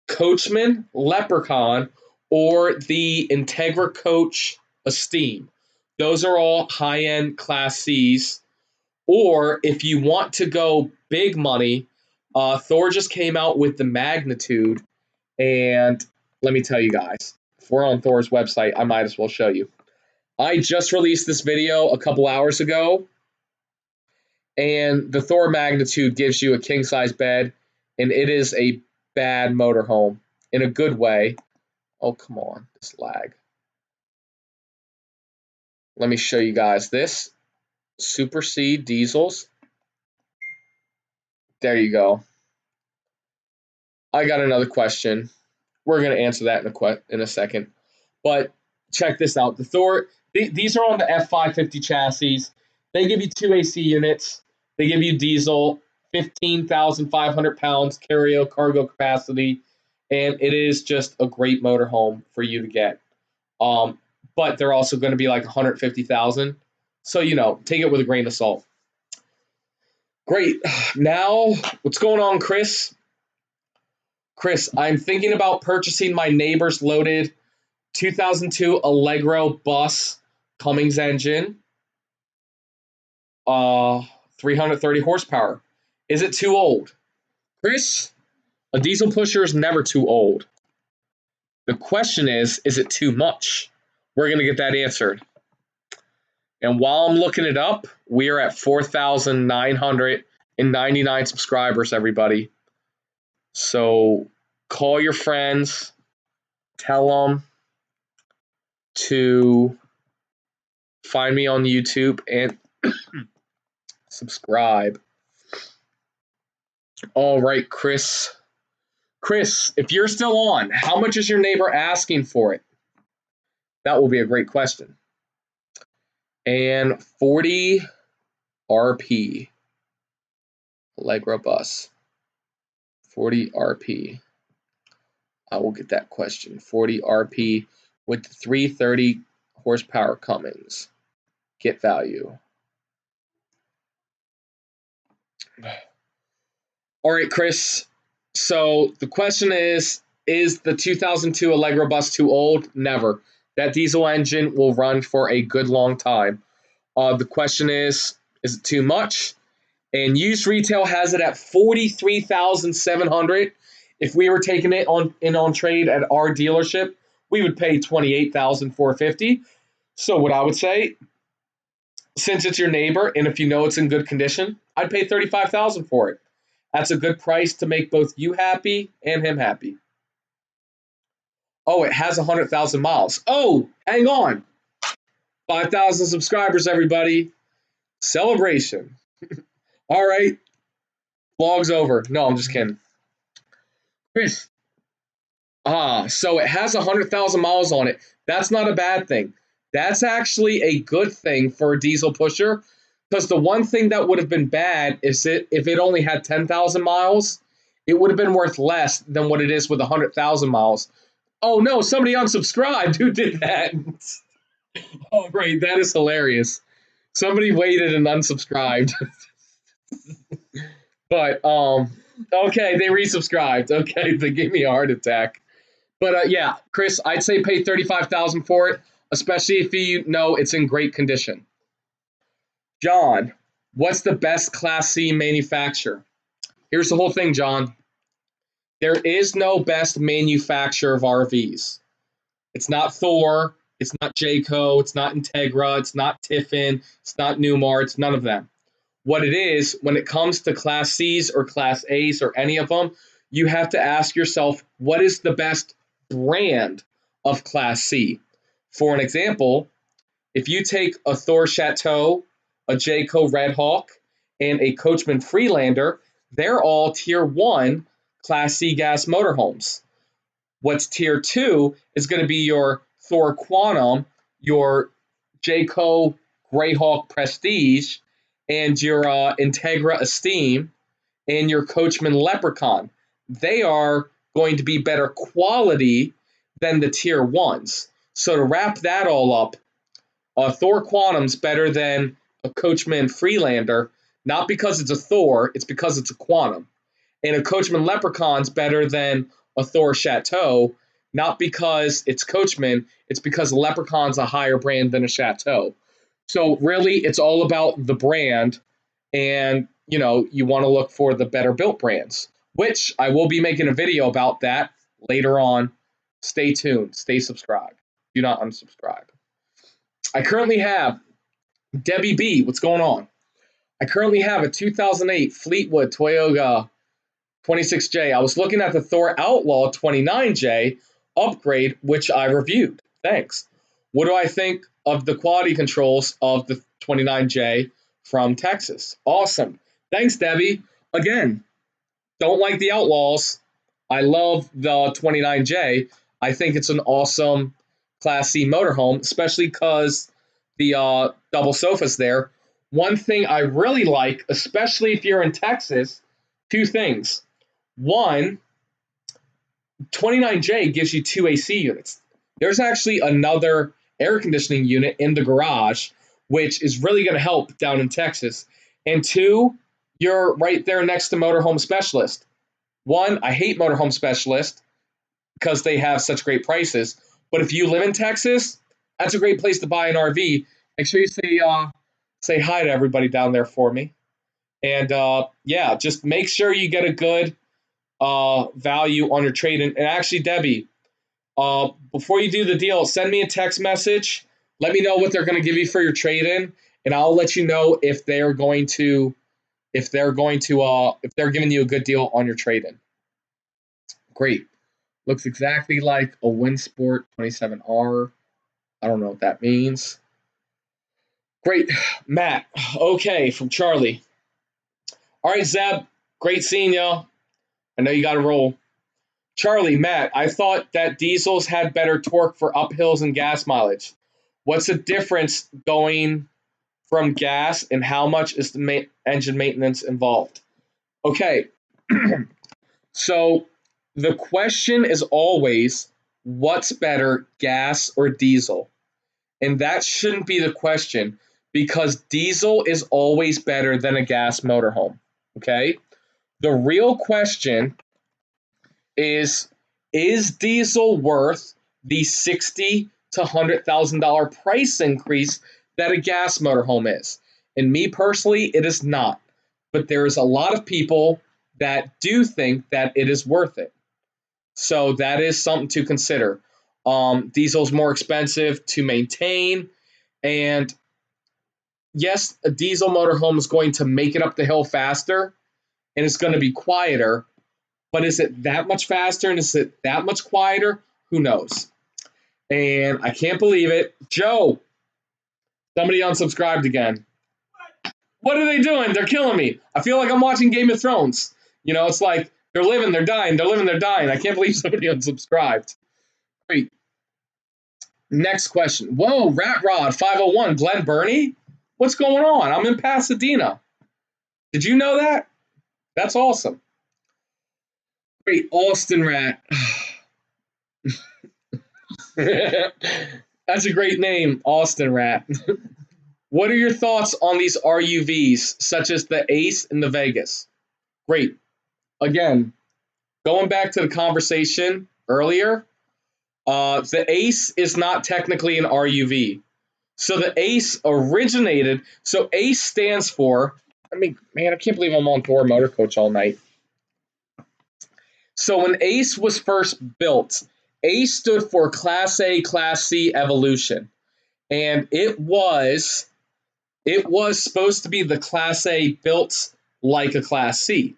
Coachman Leprechaun, or the Integra Coach Esteem. Those are all high-end Class Cs. Or if you want to go big money, Thor just came out with the Magnitude. And let me tell you guys, if we're on Thor's website, I might as well show you. I just released this video a couple hours ago. And the Thor Magnitude gives you a king-size bed. And it is a bad motorhome in a good way. Oh, come on, this lag. Let me show you guys this. Super C diesels. There you go. I got another question. We're going to answer that in a second. But check this out. The Thor, these are on the F550 chassis. They give you 2 AC units. They give you diesel, 15,500 pounds cargo capacity. And it is just a great motorhome for you to get. But they're also going to be like 150,000. So, take it with a grain of salt. Great. Now, what's going on, Chris? Chris, I'm thinking about purchasing my neighbor's loaded 2002 Allegro bus, Cummins engine, 330 horsepower. Is it too old? Chris, a diesel pusher is never too old. The question is it too much? We're going to get that answered. And while I'm looking it up, we are at 4,999 subscribers, everybody. So call your friends, tell them to find me on YouTube and subscribe. All right, Chris. Chris, if you're still on, how much is your neighbor asking for it? That will be a great question. And 40 RP. Allegro bus. 40 RP. I will get that question. 40 RP with the 330 horsepower Cummins. Get value. All right, Chris. So the question is the 2002 Allegro bus too old? Never. That diesel engine will run for a good long time. The question is it too much? And used retail has it at $43,700. If we were taking it on trade at our dealership, we would pay $28,450. So what I would say, since it's your neighbor and if you know it's in good condition, I'd pay $35,000 for it. That's a good price to make both you happy and him happy. Oh, it has 100,000 miles. Oh, hang on. 5,000 subscribers, everybody. Celebration. All right. Vlog's over. No, I'm just kidding. Chris. So it has 100,000 miles on it. That's not a bad thing. That's actually a good thing for a diesel pusher, because the one thing that would have been bad is if it only had 10,000 miles, it would have been worth less than what it is with 100,000 miles. Oh no, somebody unsubscribed. Who did that? Oh, great. That is hilarious. Somebody waited and unsubscribed. But okay, they resubscribed. Okay, they gave me a heart attack. But yeah, Chris, I'd say pay $35,000 for it, especially if you know it's in great condition. John, what's the best Class C manufacturer? Here's the whole thing, John. There is no best manufacturer of RVs. It's not Thor. It's not Jayco. It's not Integra. It's not Tiffin. It's not Newmar. It's none of them. What it is, when it comes to Class Cs or Class As or any of them, you have to ask yourself, what is the best brand of Class C? For an example, if you take a Thor Chateau, a Jayco Red Hawk, and a Coachman Freelander, they're all Tier 1 Class C gas motorhomes. What's Tier 2 is going to be your Thor Quantum, your Jayco Greyhawk Prestige, and your Integra Esteem, and your Coachman Leprechaun. They are going to be better quality than the Tier 1s. So to wrap that all up, Thor Quantum's better than a Coachman Freelander, not because it's a Thor, it's because it's a Quantum. And a Coachman Leprechaun's better than a Thor Chateau, not because it's Coachman, it's because Leprechaun's a higher brand than a Chateau. So really, it's all about the brand, and you want to look for the better built brands, which I will be making a video about that later on. Stay tuned. Stay subscribed. Do not unsubscribe. I currently have Debbie B. What's going on? I currently have a 2008 Fleetwood Toyota 26J. I was looking at the Thor Outlaw 29J upgrade, which I reviewed. Thanks. What do I think of the quality controls of the 29J from Texas? Awesome. Thanks, Debbie. Again, don't like the Outlaws. I love the 29J. I think it's an awesome Class C motorhome, especially because the double sofa's there. One thing I really like, especially if you're in Texas, two things. One, 29J gives you two AC units. There's actually another air conditioning unit in the garage, which is really going to help down in Texas. And two, you're right there next to Motorhome Specialist. One, I hate Motorhome Specialist because they have such great prices. But if you live in Texas, that's a great place to buy an RV. Make sure you say hi to everybody down there for me. And yeah, just make sure you get a good value on your trade. And actually, Debbie, before you do the deal, send me a text message. Let me know what they're going to give you for your trade-in, and I'll let you know if they're giving you a good deal on your trade-in. Great. Looks exactly like a Winsport 27R. I don't know what that means. Great. Matt. Okay, from Charlie. All right, Zeb. Great seeing you. I know you got to roll. Charlie, Matt, I thought that diesels had better torque for uphills and gas mileage. What's the difference going from gas, and how much is the engine maintenance involved? Okay, so the question is always, what's better, gas or diesel? And that shouldn't be the question, because diesel is always better than a gas motorhome, okay? The real question is diesel worth the $60,000 to $100,000 price increase that a gas motorhome is? And me personally, it is not. But there is a lot of people that do think that it is worth it. So that is something to consider. Diesel's more expensive to maintain, and yes, a diesel motorhome is going to make it up the hill faster, and it's going to be quieter. But is it that much faster and is it that much quieter? Who knows? And I can't believe it. Joe, somebody unsubscribed again. What are they doing? They're killing me. I feel like I'm watching Game of Thrones. You know, it's like they're living, they're dying, they're living, they're dying. I can't believe somebody unsubscribed. Great. Next question. Whoa, Rat Rod 501, Glen Burnie? What's going on? I'm in Pasadena. Did you know that? That's awesome. Great, Austin Rat. That's a great name, Austin Rat. What are your thoughts on these RUVs, such as the Ace and the Vegas? Great. Again, going back to the conversation earlier, the Ace is not technically an RUV. So the Ace originated, so Ace stands for, man, I can't believe I'm on Thor Motor Coach all night. So when Ace was first built, Ace stood for Class A, Class C evolution. And it was supposed to be the Class A built like a Class C.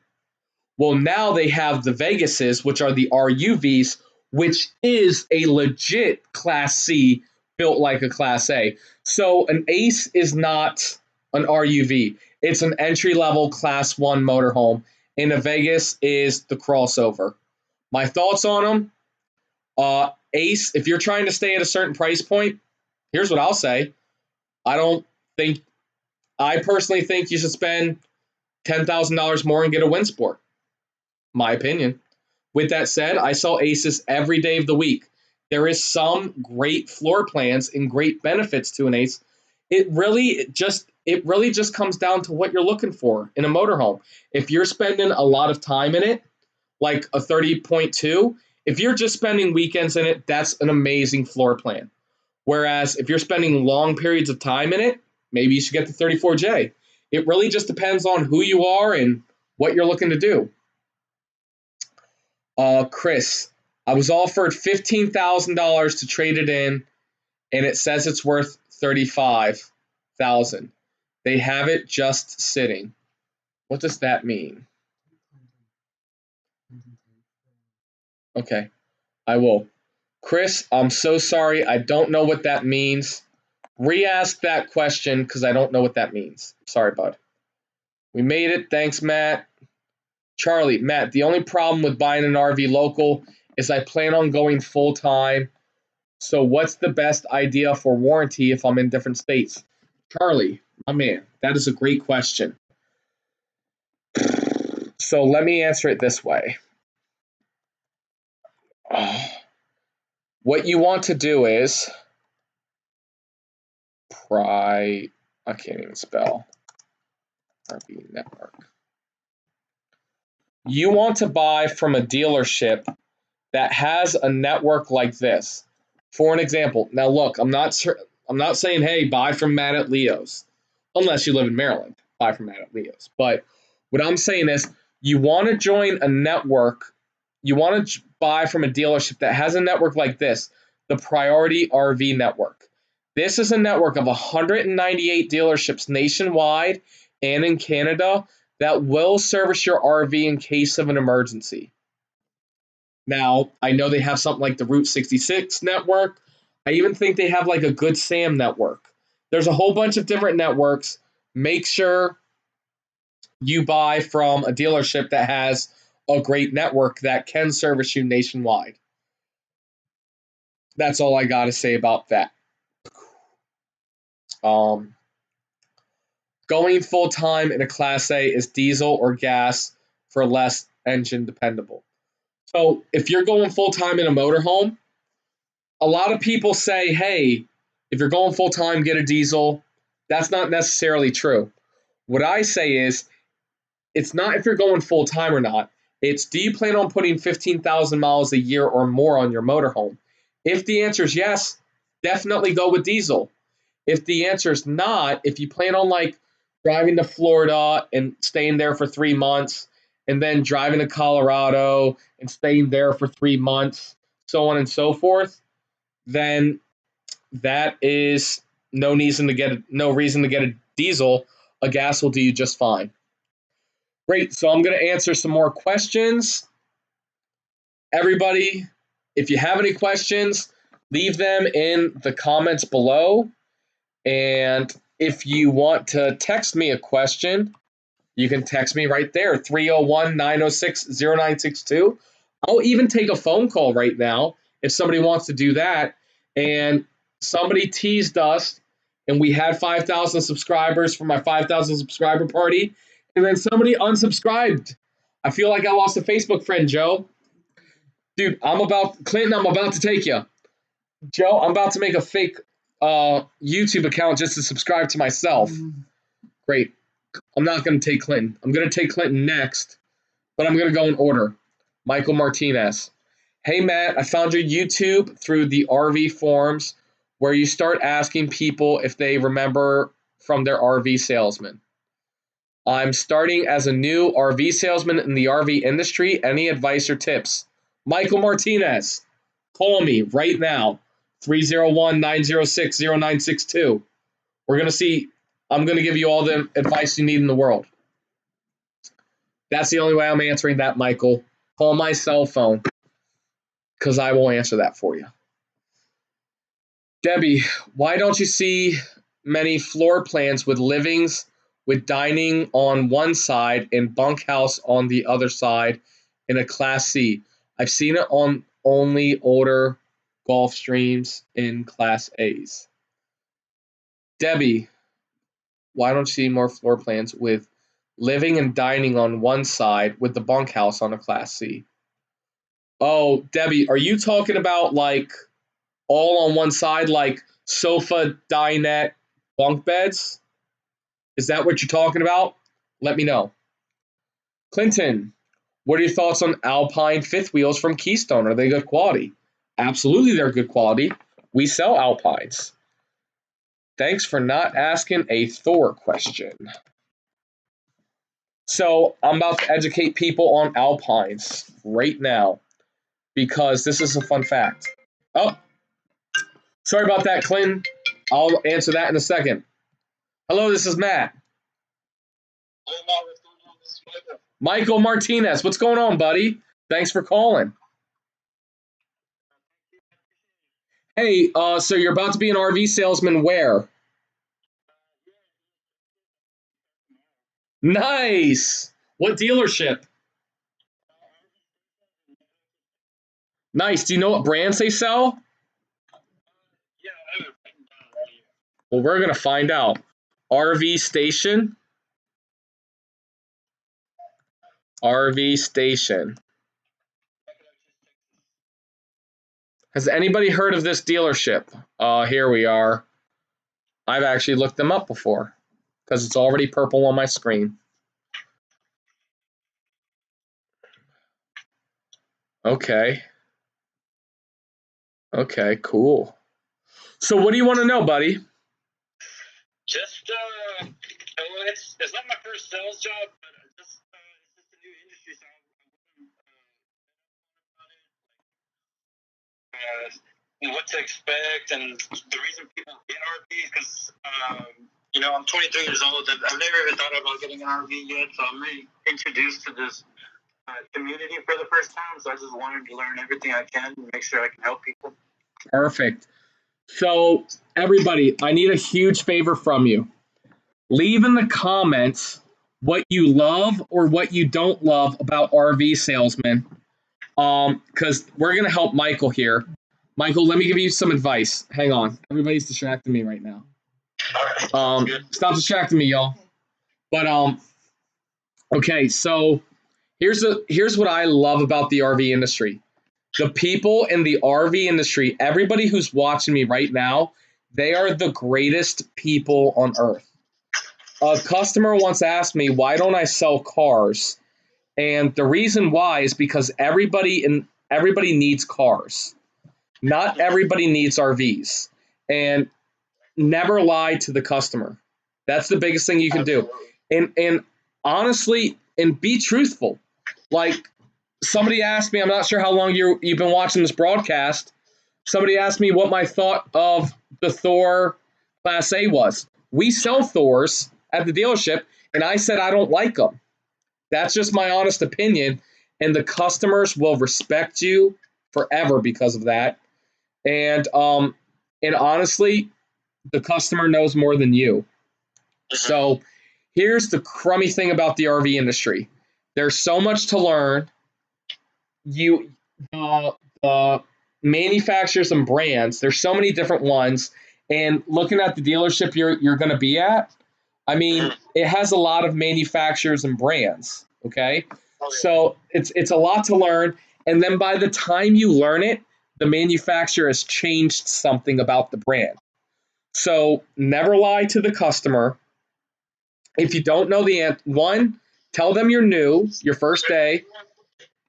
Well, now they have the Vegases, which are the RUVs, which is a legit Class C built like a Class A. So an Ace is not an RUV. It's an entry-level Class 1 motorhome, and a Vegas is the crossover. My thoughts on them, Ace, if you're trying to stay at a certain price point, here's what I'll say. I personally think you should spend $10,000 more and get a Winsport. My opinion. With that said, I sell Aces every day of the week. There is some great floor plans and great benefits to an Ace. It really just comes down to what you're looking for in a motorhome. If you're spending a lot of time in it, like a 30.2, if you're just spending weekends in it, that's an amazing floor plan. Whereas if you're spending long periods of time in it, maybe you should get the 34J. It really just depends on who you are and what you're looking to do. Chris, I was offered $15,000 to trade it in, and it says it's worth $35,000. They have it just sitting. What does that mean? Okay, I will. Chris, I'm so sorry. I don't know what that means. Re-ask that question because I don't know what that means. Sorry, bud. We made it. Thanks, Matt. Charlie, Matt, the only problem with buying an RV local is I plan on going full-time. So what's the best idea for warranty if I'm in different states? Charlie, my man, that is a great question. So let me answer it this way. What you want to do is I can't even spell RV network. You want to buy from a dealership that has a network like this. For an example, now look, I'm not saying, hey, buy from Matt at Leo's, unless you live in Maryland. Buy from Matt at Leo's. But what I'm saying is, you want to join a network. You want to buy from a dealership that has a network like this, the Priority RV Network. This is a network of 198 dealerships nationwide and in Canada that will service your RV in case of an emergency. Now, I know they have something like the Route 66 network. I even think they have like a Good Sam network. There's a whole bunch of different networks. Make sure you buy from a dealership that has a great network that can service you nationwide. That's all I got to say about that. Going full-time in a Class A is diesel or gas for less engine dependable. So if you're going full-time in a motorhome, a lot of people say, hey, if you're going full-time, get a diesel. That's not necessarily true. What I say is, it's not if you're going full-time or not. It's, do you plan on putting 15,000 miles a year or more on your motorhome? If the answer is yes, definitely go with diesel. If the answer is not, if you plan on like driving to Florida and staying there for 3 months and then driving to Colorado and staying there for 3 months, so on and so forth, then that is no reason to get a diesel. A gas will do you just fine. Great. So I'm going to answer some more questions. Everybody, if you have any questions, leave them in the comments below. And if you want to text me a question, you can text me right there, 301-906-0962. I'll even take a phone call right now if somebody wants to do that. And somebody teased us, and we had 5,000 subscribers for my 5,000 subscriber party, and then somebody unsubscribed. I feel like I lost a Facebook friend, Joe. Dude, Clinton, I'm about to take you. Joe, I'm about to make a fake YouTube account just to subscribe to myself. Great. I'm not going to take Clinton. I'm going to take Clinton next, but I'm going to go in order. Michael Martinez. Hey, Matt, I found your YouTube through the RV forums where you start asking people if they remember from their RV salesman. I'm starting as a new RV salesman in the RV industry. Any advice or tips? Michael Martinez, call me right now, 301-906-0962. We're going to see. I'm going to give you all the advice you need in the world. That's the only way I'm answering that, Michael. Call my cell phone because I will answer that for you. Debbie, why don't you see many floor plans with livings with dining on one side and bunkhouse on the other side in a Class C? I've seen it on only older Gulf Streams in Class A's. Debbie, why don't you see more floor plans with living and dining on one side with the bunkhouse on a Class C? Oh, Debbie, are you talking about like all on one side, like sofa, dinette, bunk beds? Is that what you're talking about? Let me know. Clinton, what are your thoughts on Alpine fifth wheels from Keystone? Are they good quality? Absolutely, they're good quality. We sell Alpines. Thanks for not asking a Thor question. So I'm about to educate people on Alpines right now because this is a fun fact. Oh, sorry about that, Clinton. I'll answer that in a second. Hello, this is Matt. Hey, Matt, what's going on? This is Michael. Michael Martinez, what's going on, buddy? Thanks for calling. Hey, so you're about to be an RV salesman where? Nice. What dealership? Nice. Do you know what brands they sell? Yeah, I have it written down right here. Well, we're going to find out. RV Station. RV Station. Has anybody heard of this dealership? Here we are. I've actually looked them up before because it's already purple on my screen. Okay. Okay, cool. So what do you want to know, buddy? Just, well, it's not my first sales job, but it's just a new industry, so what to expect and the reason people get RVs because I'm 23 years old. I've never even thought about getting an RV yet, so I'm really introduced to this community for the first time. So I just wanted to learn everything I can and make sure I can help people. Perfect. So everybody, I need a huge favor from you. Leave in the comments what you love or what you don't love about RV salesmen. Because we're gonna help Michael here. Michael, let me give you some advice. Hang on. Everybody's distracting me right now. All right. Stop distracting me, y'all. But okay, so here's what I love about the RV industry. The people in the RV industry, everybody who's watching me right now, they are the greatest people on earth. A customer once asked me, why don't I sell cars? And the reason why is because everybody needs cars. Not everybody needs RVs. And never lie to the customer. That's the biggest thing you can do. And honestly, and be truthful. Like, somebody asked me, I'm not sure how long you've been watching this broadcast. Somebody asked me what my thought of the Thor Class A was. We sell Thors at the dealership, and I said I don't like them. That's just my honest opinion, and the customers will respect you forever because of that. And honestly, the customer knows more than you. So here's the crummy thing about the RV industry. There's so much to learn. The manufacturers and brands, there's so many different ones. And looking at the dealership you're going to be at, I mean, it has a lot of manufacturers and brands. Okay, so it's a lot to learn. And then by the time you learn it, the manufacturer has changed something about the brand. So never lie to the customer. If you don't know the answer, one, tell them you're new, your first day.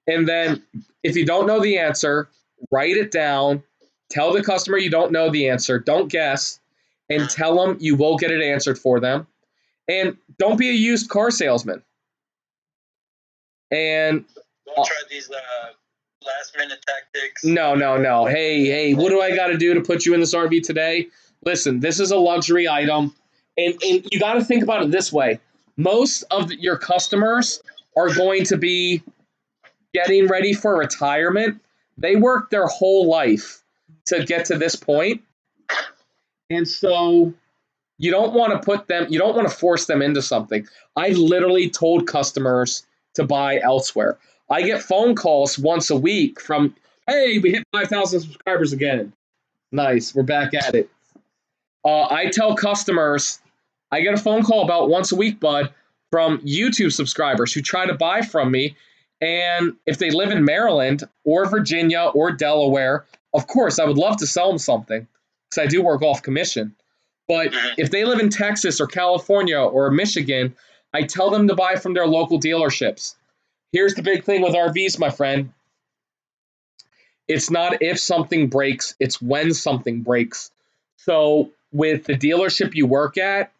And then if you don't know the answer, write it down. Tell the customer you don't know the answer. Don't guess. And tell them you will get it answered for them. And don't be a used car salesman. And don't try these last minute tactics. No. Hey, what do I got to do to put you in this RV today? Listen, this is a luxury item. And you got to think about it this way. Most of your customers are going to be getting ready for retirement. They work their whole life to get to this point. And so you don't want to force them into something. I literally told customers to buy elsewhere. I get phone calls once a week from, hey, we hit 5,000 subscribers again. Nice, we're back at it. I tell customers, I get a phone call about once a week, bud, from YouTube subscribers who try to buy from me. And if they live in Maryland or Virginia or Delaware, of course, I would love to sell them something because I do work off commission. But if they live in Texas or California or Michigan, I tell them to buy from their local dealerships. Here's the big thing with RVs, my friend. It's not if something breaks, it's when something breaks. So with the dealership you work at,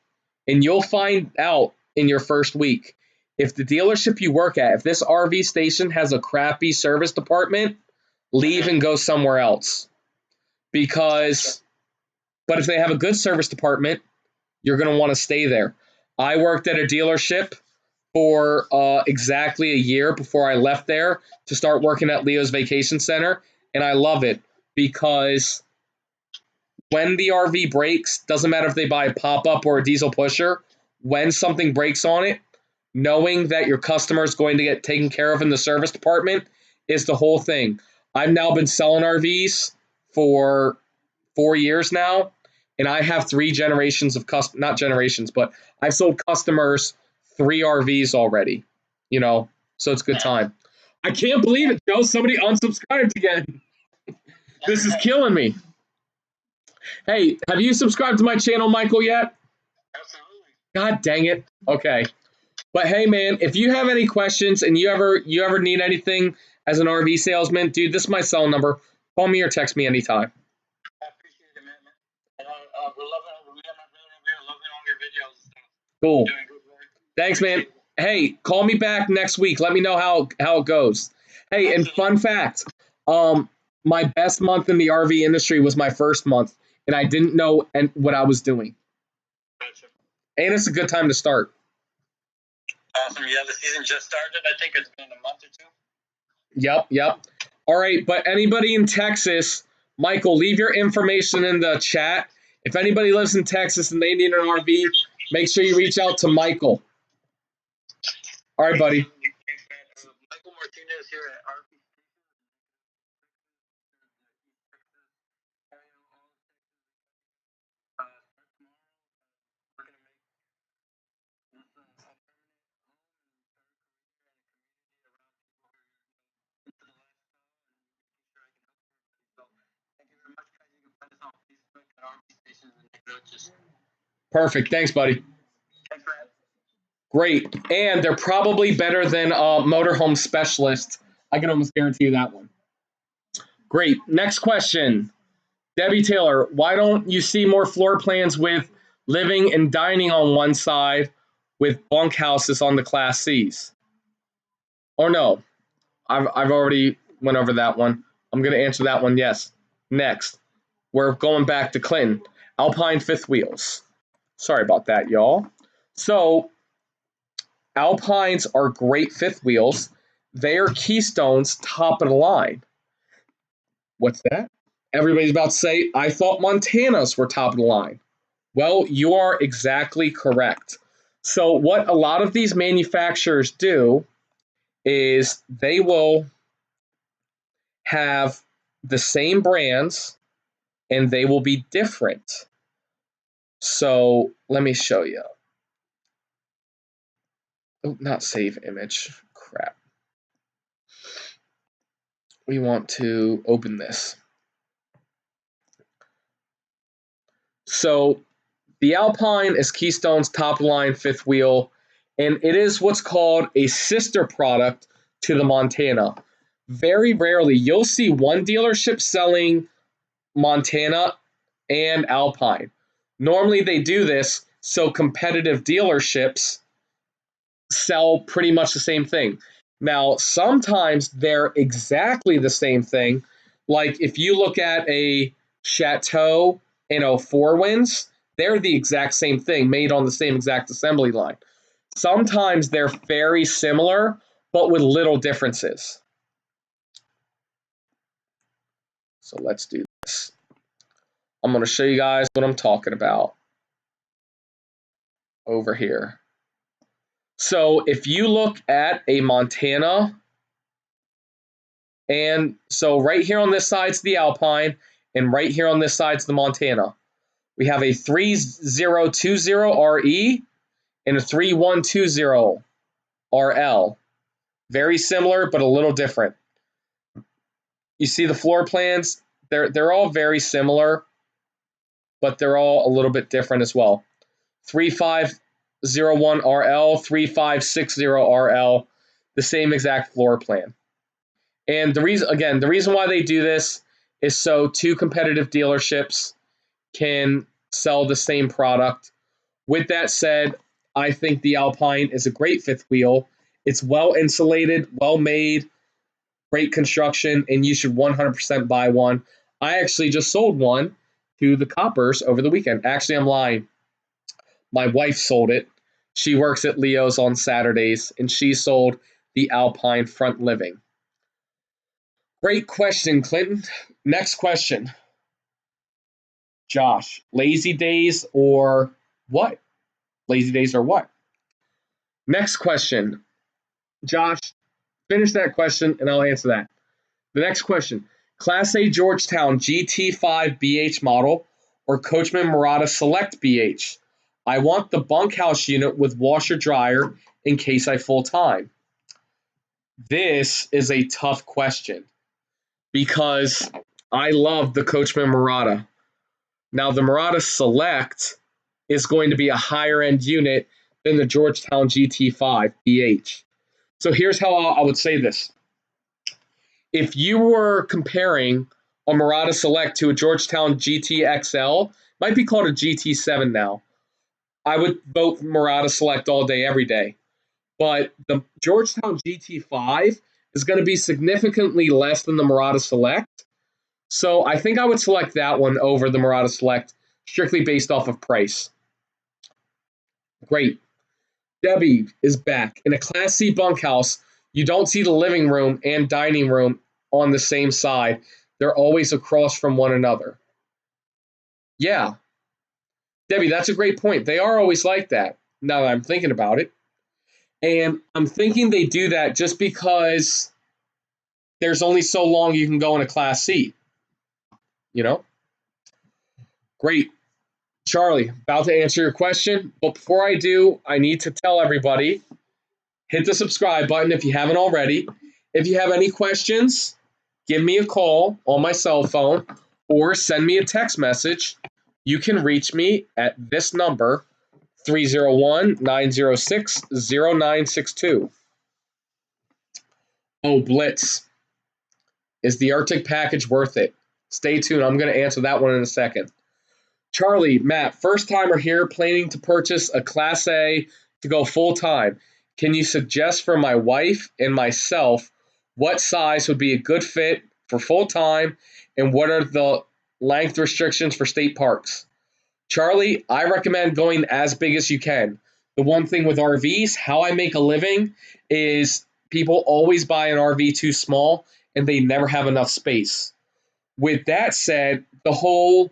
and you'll find out in your first week, if the dealership you work at, if this RV station has a crappy service department, leave and go somewhere else. But if they have a good service department, you're going to want to stay there. I worked at a dealership for exactly a year before I left there to start working at Leo's Vacation Center, and I love it because when the RV breaks, doesn't matter if they buy a pop-up or a diesel pusher, when something breaks on it, knowing that your customer is going to get taken care of in the service department is the whole thing. I've now been selling RVs for 4 years now, and I have 3 generations of not generations, but I've sold customers 3 RVs already, so it's a good time. I can't believe it, Joe. Somebody unsubscribed again. This is killing me. Hey, have you subscribed to my channel, Michael, yet? Absolutely. God dang it. Okay. But hey, man, if you have any questions and you ever need anything as an RV salesman, dude, this is my cell number. Call me or text me anytime. I appreciate it, man. And we're loving all your videos. Cool. Doing good work. Thanks, man. Hey, call me back next week. Let me know how it goes. Hey, and fun fact, my best month in the RV industry was my first month, and I didn't know what I was doing. Gotcha. And it's a good time to start. Awesome. Yeah, the season just started. I think it's been a month or 2. Yep. All right, but anybody in Texas, Michael, leave your information in the chat. If anybody lives in Texas and they need an RV, make sure you reach out to Michael. All right, buddy. Michael Martinez here at RV. Perfect. Thanks, buddy. Great. And they're probably better than motorhome specialists. I can almost guarantee you that one. Great. Next question. Debbie Taylor, why don't you see more floor plans with living and dining on one side with bunkhouses on the Class Cs? Or no? I've already went over that one. I'm going to answer that one, yes. Next, we're going back to Clinton. Alpine fifth wheels. Sorry about that, y'all. So, Alpines are great fifth wheels. They are Keystone's top of the line. What's that? Everybody's about to say, I thought Montanas were top of the line. Well, you are exactly correct. So, what a lot of these manufacturers do is they will have the same brands and they will be different. So, let me show you. Oh, not save image. Crap. We want to open this. So, the Alpine is Keystone's top line fifth wheel, and it is what's called a sister product to the Montana. Very rarely, you'll see one dealership selling Montana and Alpine. Normally, they do this so competitive dealerships sell pretty much the same thing. Now, sometimes they're exactly the same thing. Like if you look at a Chateau and a Four Winds, they're the exact same thing, made on the same exact assembly line. Sometimes they're very similar, but with little differences. So let's do this. I'm going to show you guys what I'm talking about over here. So if you look at a Montana, and so right here on this side's the Alpine, and right here on this side's the Montana. We have a 3020RE and a 3120RL. Very similar, but a little different. You see the floor plans? They're all very similar, but they're all a little bit different as well. 3501RL, 3560RL, the same exact floor plan. And the reason why they do this is so two competitive dealerships can sell the same product. With that said, I think the Alpine is a great fifth wheel. It's well insulated, well made, great construction, and you should 100% buy one. I actually just sold one to the Coppers over the weekend. Actually, I'm lying. My wife sold it. She works at Leo's on Saturdays, and she sold the Alpine Front Living. Great question, Clinton. Next question. Josh, lazy days or what? Lazy days or what? Next question. Josh, finish that question and I'll answer that. The next question. Class A Georgetown GT5 BH model or Coachman Murata Select BH? I want the bunkhouse unit with washer dryer in case I full time. This is a tough question because I love the Coachman Murata. Now, the Murata Select is going to be a higher end unit than the Georgetown GT5 BH. So here's how I would say this. If you were comparing a Murata Select to a Georgetown GT XL, might be called a GT7 now, I would vote Murata Select all day, every day. But the Georgetown GT5 is going to be significantly less than the Murata Select. So I think I would select that one over the Murata Select, strictly based off of price. Great. Debbie is back. In a Class C bunkhouse, you don't see the living room and dining room on the same side. They're always across from one another. Yeah. Debbie, that's a great point. They are always like that, now that I'm thinking about it. And I'm thinking they do that just because there's only so long you can go in a Class C. You know? Great. Charlie, about to answer your question. But before I do, I need to tell everybody, hit the subscribe button if you haven't already. If you have any questions, give me a call on my cell phone or send me a text message. You can reach me at this number, 301-906-0962. Oh, Blitz. Is the Arctic package worth it? Stay tuned. I'm going to answer that one in a second. Charlie, Matt, first timer here planning to purchase a Class A to go full time. Can you suggest for my wife and myself What size would be a good fit for full-time, and what are the length restrictions for state parks? Charlie, I recommend going as big as you can. The one thing with RVs, how I make a living is people always buy an RV too small and they never have enough space. With that said, the whole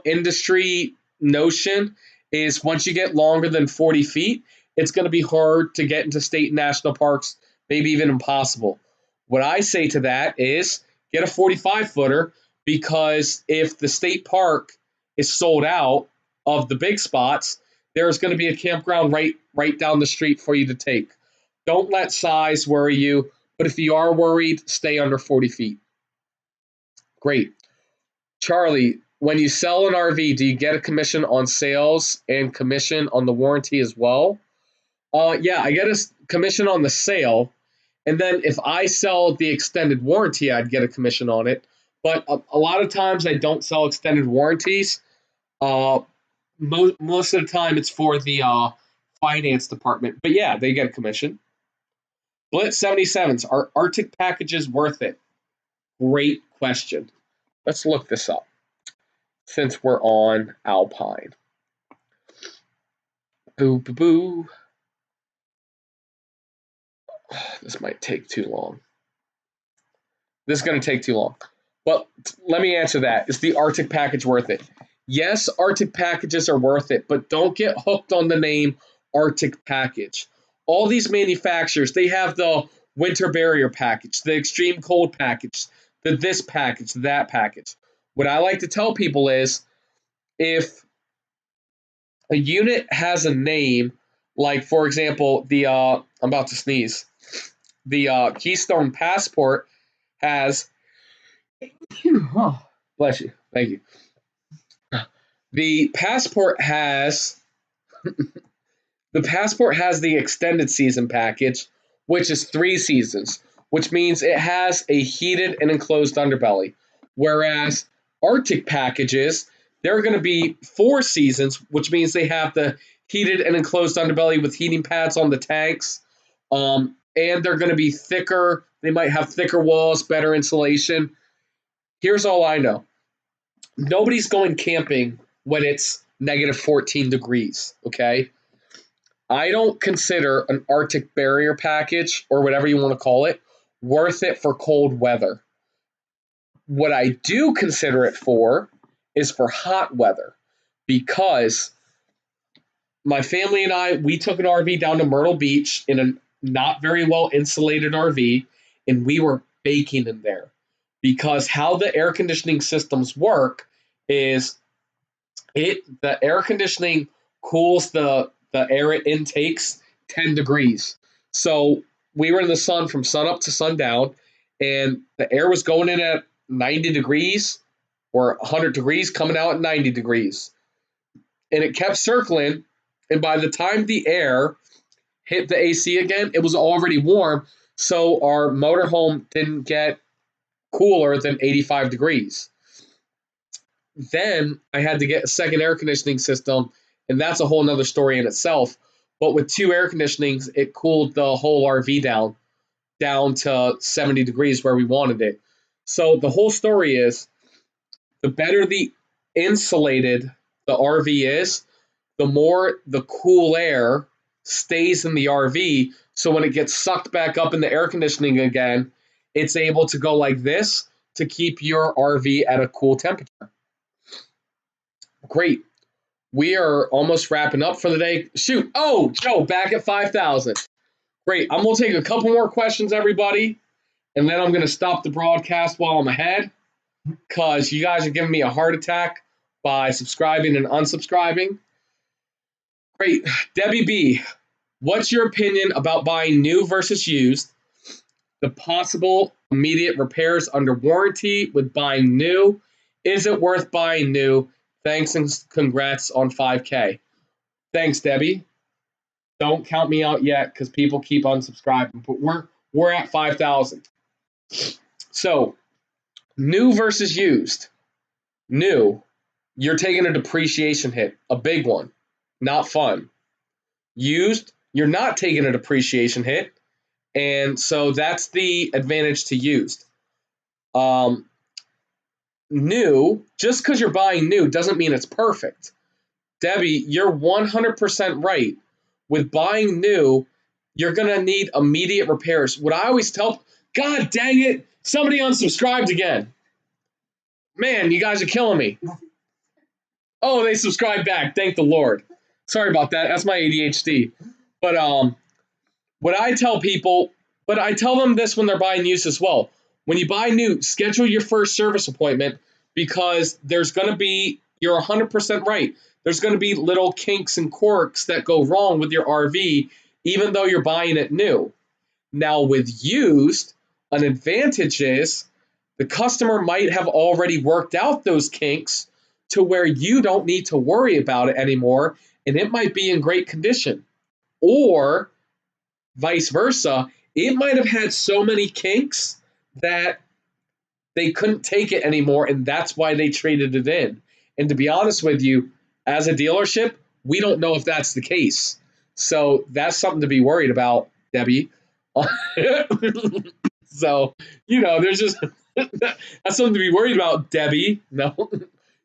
industry notion is once you get longer than 40 feet, it's going to be hard to get into state and national parks, maybe even impossible. What I say to that is get a 45 footer, because if the state park is sold out of the big spots, there's going to be a campground right down the street for you to take. Don't let size worry you, but if you are worried, stay under 40 feet. Great. Charlie, when you sell an RV, do you get a commission on sales and commission on the warranty as well? Yeah, I get a commission on the sale, and then if I sell the extended warranty, I'd get a commission on it. But a lot of times I don't sell extended warranties. Uh, most of the time it's for the finance department. But yeah, they get a commission. Blitz 77s, are Arctic packages worth it? Great question. Let's look this up since we're on Alpine. Boo, boo, boo. This might take too long. This is going to take too long. But let me answer that. Is the Arctic package worth it? Yes, Arctic packages are worth it, but don't get hooked on the name Arctic package. All these manufacturers, they have the winter barrier package, the extreme cold package, the this package, that package. What I like to tell people is if a unit has a name, like for example, I'm about to sneeze. The Keystone Passport has, oh, bless you, thank you. The Passport has the extended season package, which is 3 seasons, which means it has a heated and enclosed underbelly. Whereas Arctic packages, they're going to be 4 seasons, which means they have the heated and enclosed underbelly with heating pads on the tanks. And they're going to be thicker. They might have thicker walls, better insulation. Here's all I know. Nobody's going camping when it's negative 14 degrees, okay? I don't consider an Arctic barrier package, or whatever you want to call it, worth it for cold weather. What I do consider it for is for hot weather, because my family and I, we took an RV down to Myrtle Beach in a not very well insulated RV, and we were baking in there. Because how the air conditioning systems work is the air conditioning cools the air it intakes 10 degrees. So we were in the sun from sun up to sundown, and the air was going in at 90 degrees or 100 degrees, coming out at 90 degrees. And it kept circling, and by the time the air hit the AC again, it was already warm, so our motorhome didn't get cooler than 85 degrees. Then I had to get a second air conditioning system, and that's a whole nother story in itself. But with 2 air conditionings, it cooled the whole RV down to 70 degrees where we wanted it. So the whole story is, the better the insulated the RV is, the more the cool air stays in the RV. So when it gets sucked back up in the air conditioning again, it's able to go like this to keep your RV at a cool temperature. Great. We are almost wrapping up for the day. Shoot. Oh, Joe, back at 5,000. Great. I'm going to take a couple more questions, everybody, and then I'm going to stop the broadcast while I'm ahead, because you guys are giving me a heart attack by subscribing and unsubscribing. Great. Debbie B., what's your opinion about buying new versus used? The possible immediate repairs under warranty with buying new. Is it worth buying new? Thanks and congrats on 5K. Thanks, Debbie. Don't count me out yet because people keep unsubscribing, but we're at 5,000. So, new versus used. New, you're taking a depreciation hit, a big one. Not fun. Used, you're not taking a depreciation hit. And so that's the advantage to used. New, just because you're buying new doesn't mean it's perfect. Debbie, you're 100% right. With buying new, you're going to need immediate repairs. What I always tell, God dang it, somebody unsubscribed again. Man, you guys are killing me. Oh, they subscribed back. Thank the Lord. Sorry about that. That's my ADHD. But what I tell people, but I tell them this when they're buying used as well. When you buy new, schedule your first service appointment because there's going to be, you're 100% right. There's going to be little kinks and quirks that go wrong with your RV, even though you're buying it new. Now, with used, an advantage is the customer might have already worked out those kinks to where you don't need to worry about it anymore, and it might be in great condition. Or vice versa, it might have had so many kinks that they couldn't take it anymore, and that's why they traded it in. And to be honest with you, as a dealership, we don't know if that's the case. So that's something to be worried about, Debbie. So, there's just that's something to be worried about, Debbie. No.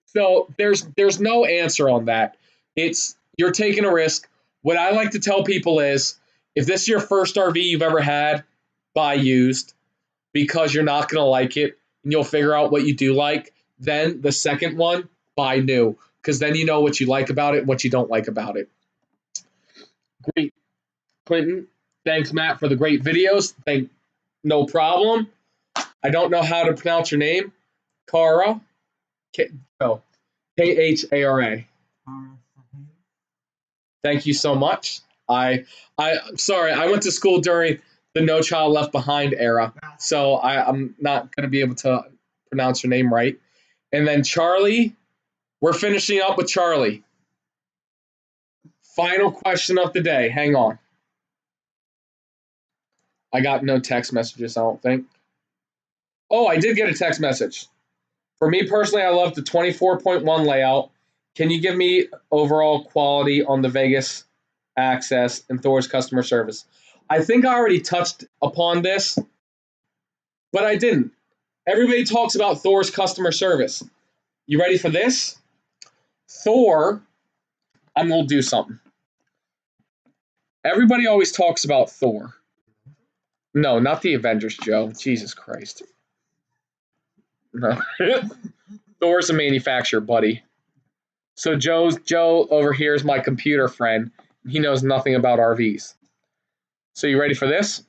So there's no answer on that. It's you're taking a risk. What I like to tell people is if this is your first RV you've ever had, buy used because you're not going to like it and you'll figure out what you do like. Then the second one, buy new because then you know what you like about it and what you don't like about it. Great. Clinton, thanks, Matt, for the great videos. No problem. I don't know how to pronounce your name. Kara. Khara. Thank you so much. I'm sorry, I went to school during the No Child Left Behind era, so I'm not going to be able to pronounce your name right. And then Charlie, we're finishing up with Charlie. Final question of the day. Hang on. I got no text messages, I don't think. Oh, I did get a text message. For me personally, I love the 24.1 layout. Can you give me overall quality on the Vegas access and Thor's customer service? I think I already touched upon this, but I didn't. Everybody talks about Thor's customer service. You ready for this? Thor, I'm going to do something. Everybody always talks about Thor. No, not the Avengers, Joe. Jesus Christ. No. Thor's a manufacturer, buddy. So Joe over here is my computer friend. He knows nothing about RVs. So you ready for this?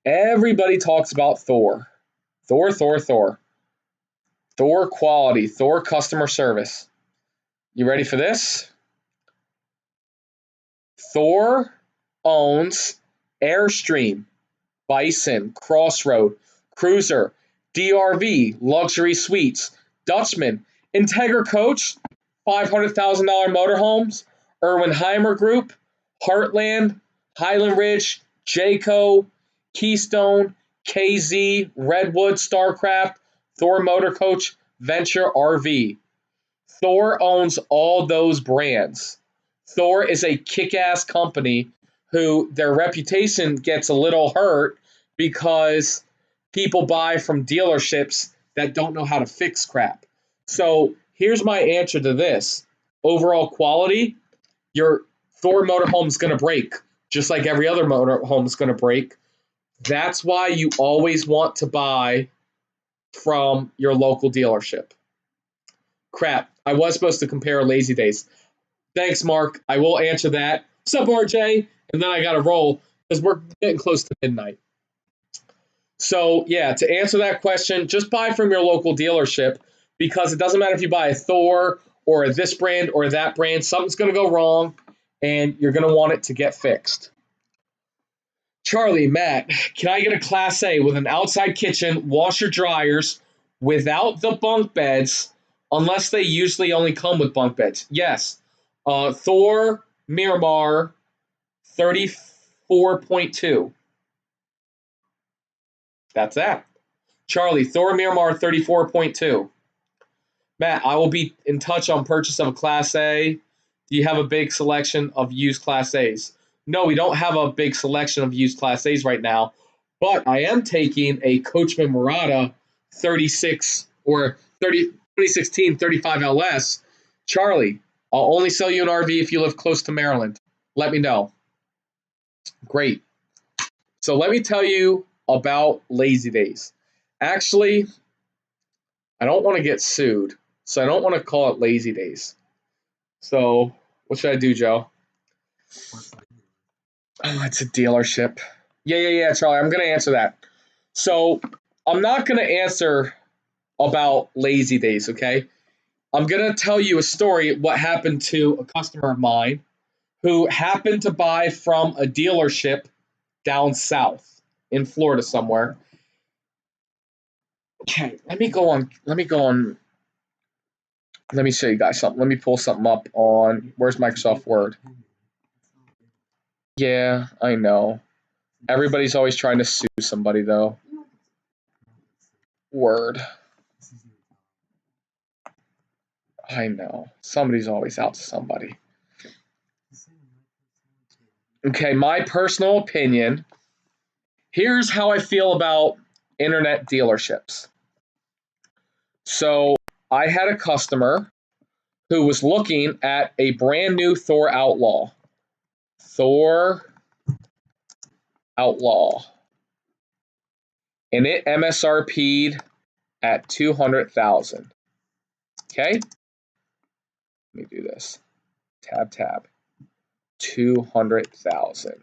Everybody talks about Thor. Thor. Thor quality, Thor customer service. You ready for this? Thor owns Airstream, Bison, Crossroad, Cruiser, DRV, Luxury Suites, Dutchman, Integra Coach, $500,000 motorhomes, Irwin-Heimer Group, Heartland, Highland Ridge, Jayco, Keystone, KZ, Redwood, Starcraft, Thor Motor Coach, Venture RV. Thor owns all those brands. Thor is a kick-ass company who their reputation gets a little hurt because people buy from dealerships that don't know how to fix crap. So here's my answer to this. Overall quality, your Thor motorhome is going to break, just like every other motorhome is going to break. That's why you always want to buy from your local dealership. Crap, I was supposed to compare Lazy Days. Thanks, Mark. I will answer that. What's up, RJ? And then I got to roll because we're getting close to midnight. So, yeah, to answer that question, just buy from your local dealership because it doesn't matter if you buy a Thor or this brand or that brand. Something's going to go wrong, and you're going to want it to get fixed. Charlie, Matt, can I get a Class A with an outside kitchen, washer dryers, without the bunk beds, unless they usually only come with bunk beds? Yes. Thor Miramar 34.2. That's that. Charlie, Thor Miramar 34.2. Matt, I will be in touch on purchase of a Class A. Do you have a big selection of used Class A's? No, we don't have a big selection of used Class A's right now, but I am taking a Coachman Murata 36 or 30, 2016 35 LS. Charlie, I'll only sell you an RV if you live close to Maryland. Let me know. Great. So let me tell you about Lazy Days. Actually, I don't want to get sued, so I don't want to call it Lazy Days. So what should I do, Joe? Oh, it's a dealership. Yeah, Charlie, I'm going to answer that. So I'm not going to answer about Lazy Days, okay? I'm going to tell you a story, what happened to a customer of mine who happened to buy from a dealership down south in Florida somewhere. Okay, let me show you guys something. Let me pull something up on, where's Microsoft Word? Yeah, I know. Everybody's always trying to sue somebody, though. Word. I know. Somebody's always out to somebody. Okay, my personal opinion. Here's how I feel about internet dealerships. So I had a customer who was looking at a brand new Thor Outlaw. Thor Outlaw. And it MSRP'd at $200,000. Okay? Let me do this. Tab. 200,000.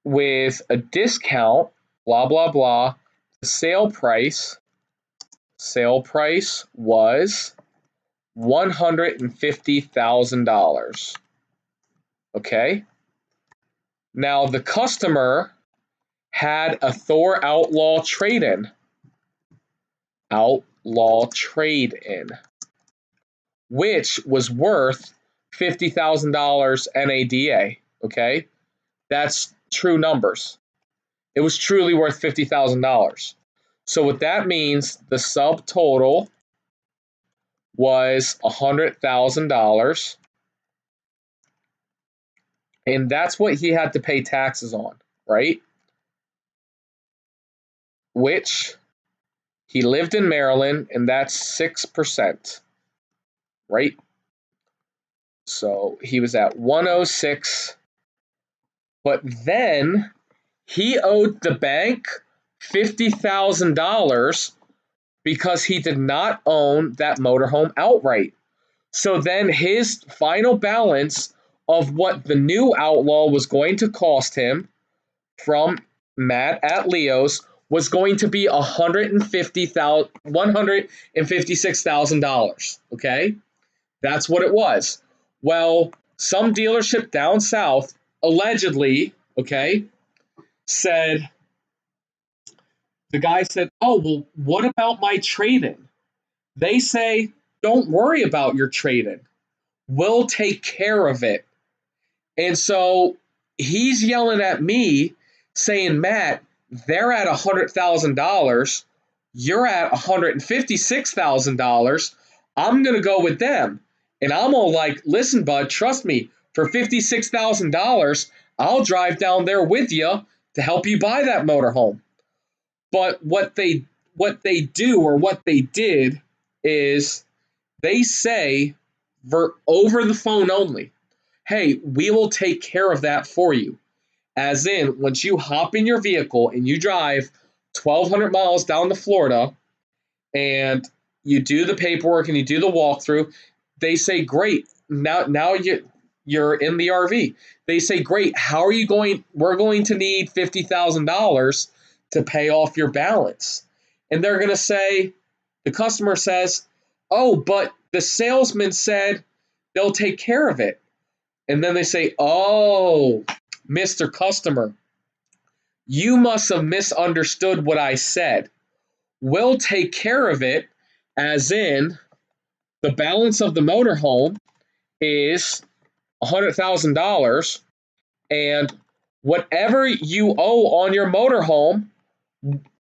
With a discount, blah blah blah. The sale price was $150,000. Okay? Now the customer had a Thor Outlaw trade-in. Which was worth $50,000 NADA. Okay? That's true numbers. It was truly worth $50,000. So what that means, the subtotal was $100,000. And that's what he had to pay taxes on, right? Which he lived in Maryland, and that's 6%, right? So he was at 106, but then he owed the bank $50,000 because he did not own that motorhome outright. So then his final balance of what the new Outlaw was going to cost him from Matt at Leo's was going to be $156,000. Okay? That's what it was. Well, some dealership down south allegedly, okay, said, the guy said, oh, well, what about my trade-in? They say, don't worry about your trade-in. We'll take care of it. And so he's yelling at me saying, Matt, they're at $100,000. You're at $156,000. I'm going to go with them. And I'm all like, listen, bud, trust me, for $56,000, I'll drive down there with you to help you buy that motorhome. But what they do, or what they did, is they say over the phone only, hey, we will take care of that for you. As in, once you hop in your vehicle and you drive 1,200 miles down to Florida and you do the paperwork and you do the walkthrough, they say, great, now you're in the RV. They say, great, how are you going? We're going to need $50,000 to pay off your balance. And they're going to say, the customer says, oh, but the salesman said they'll take care of it. And then they say, oh, Mr. Customer, you must have misunderstood what I said. We'll take care of it, as in the balance of the motorhome is $100,000, and whatever you owe on your motorhome,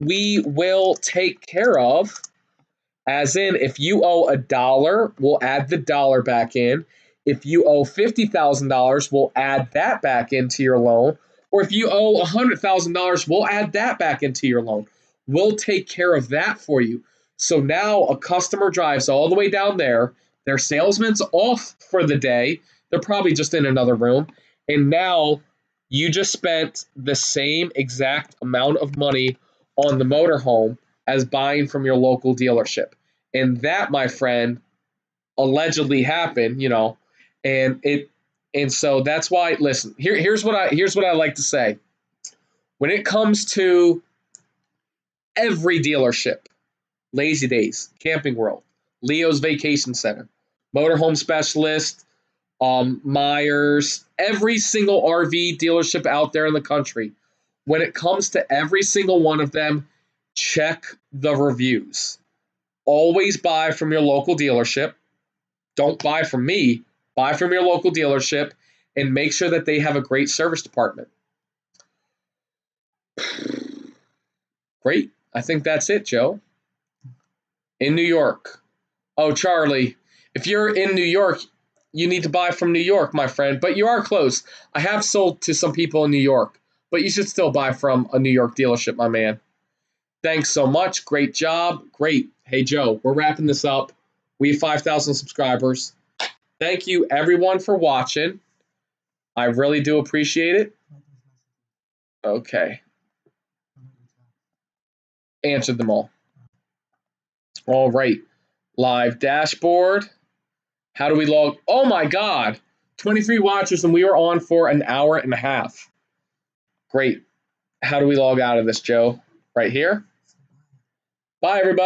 we will take care of. As in, if you owe $1, we'll add the dollar back in. If you owe $50,000, we'll add that back into your loan. Or if you owe $100,000, we'll add that back into your loan. We'll take care of that for you. So now a customer drives all the way down there. Their salesman's off for the day. They're probably just in another room. And now you just spent the same exact amount of money on the motorhome as buying from your local dealership. And that, my friend, allegedly happened, and so that's why, listen, here's what I like to say. When it comes to every dealership, Lazy Days, Camping World, Leo's Vacation Center, Motorhome Specialist, Myers, every single RV dealership out there in the country, when it comes to every single one of them, check the reviews. Always buy from your local dealership. Don't buy from me. Buy from your local dealership and make sure that they have a great service department. Great. I think that's it, Joe. In New York. Oh, Charlie, if you're in New York, you need to buy from New York, my friend. But you are close. I have sold to some people in New York, but you should still buy from a New York dealership, my man. Thanks so much. Great job. Great. Hey, Joe, we're wrapping this up. We have 5,000 subscribers. Thank you, everyone, for watching. I really do appreciate it. Okay. Answered them all. All right. Live dashboard. How do we log? Oh, my God. 23 watchers, and we were on for an hour and a half. Great. How do we log out of this, Joe? Right here? Bye, everybody.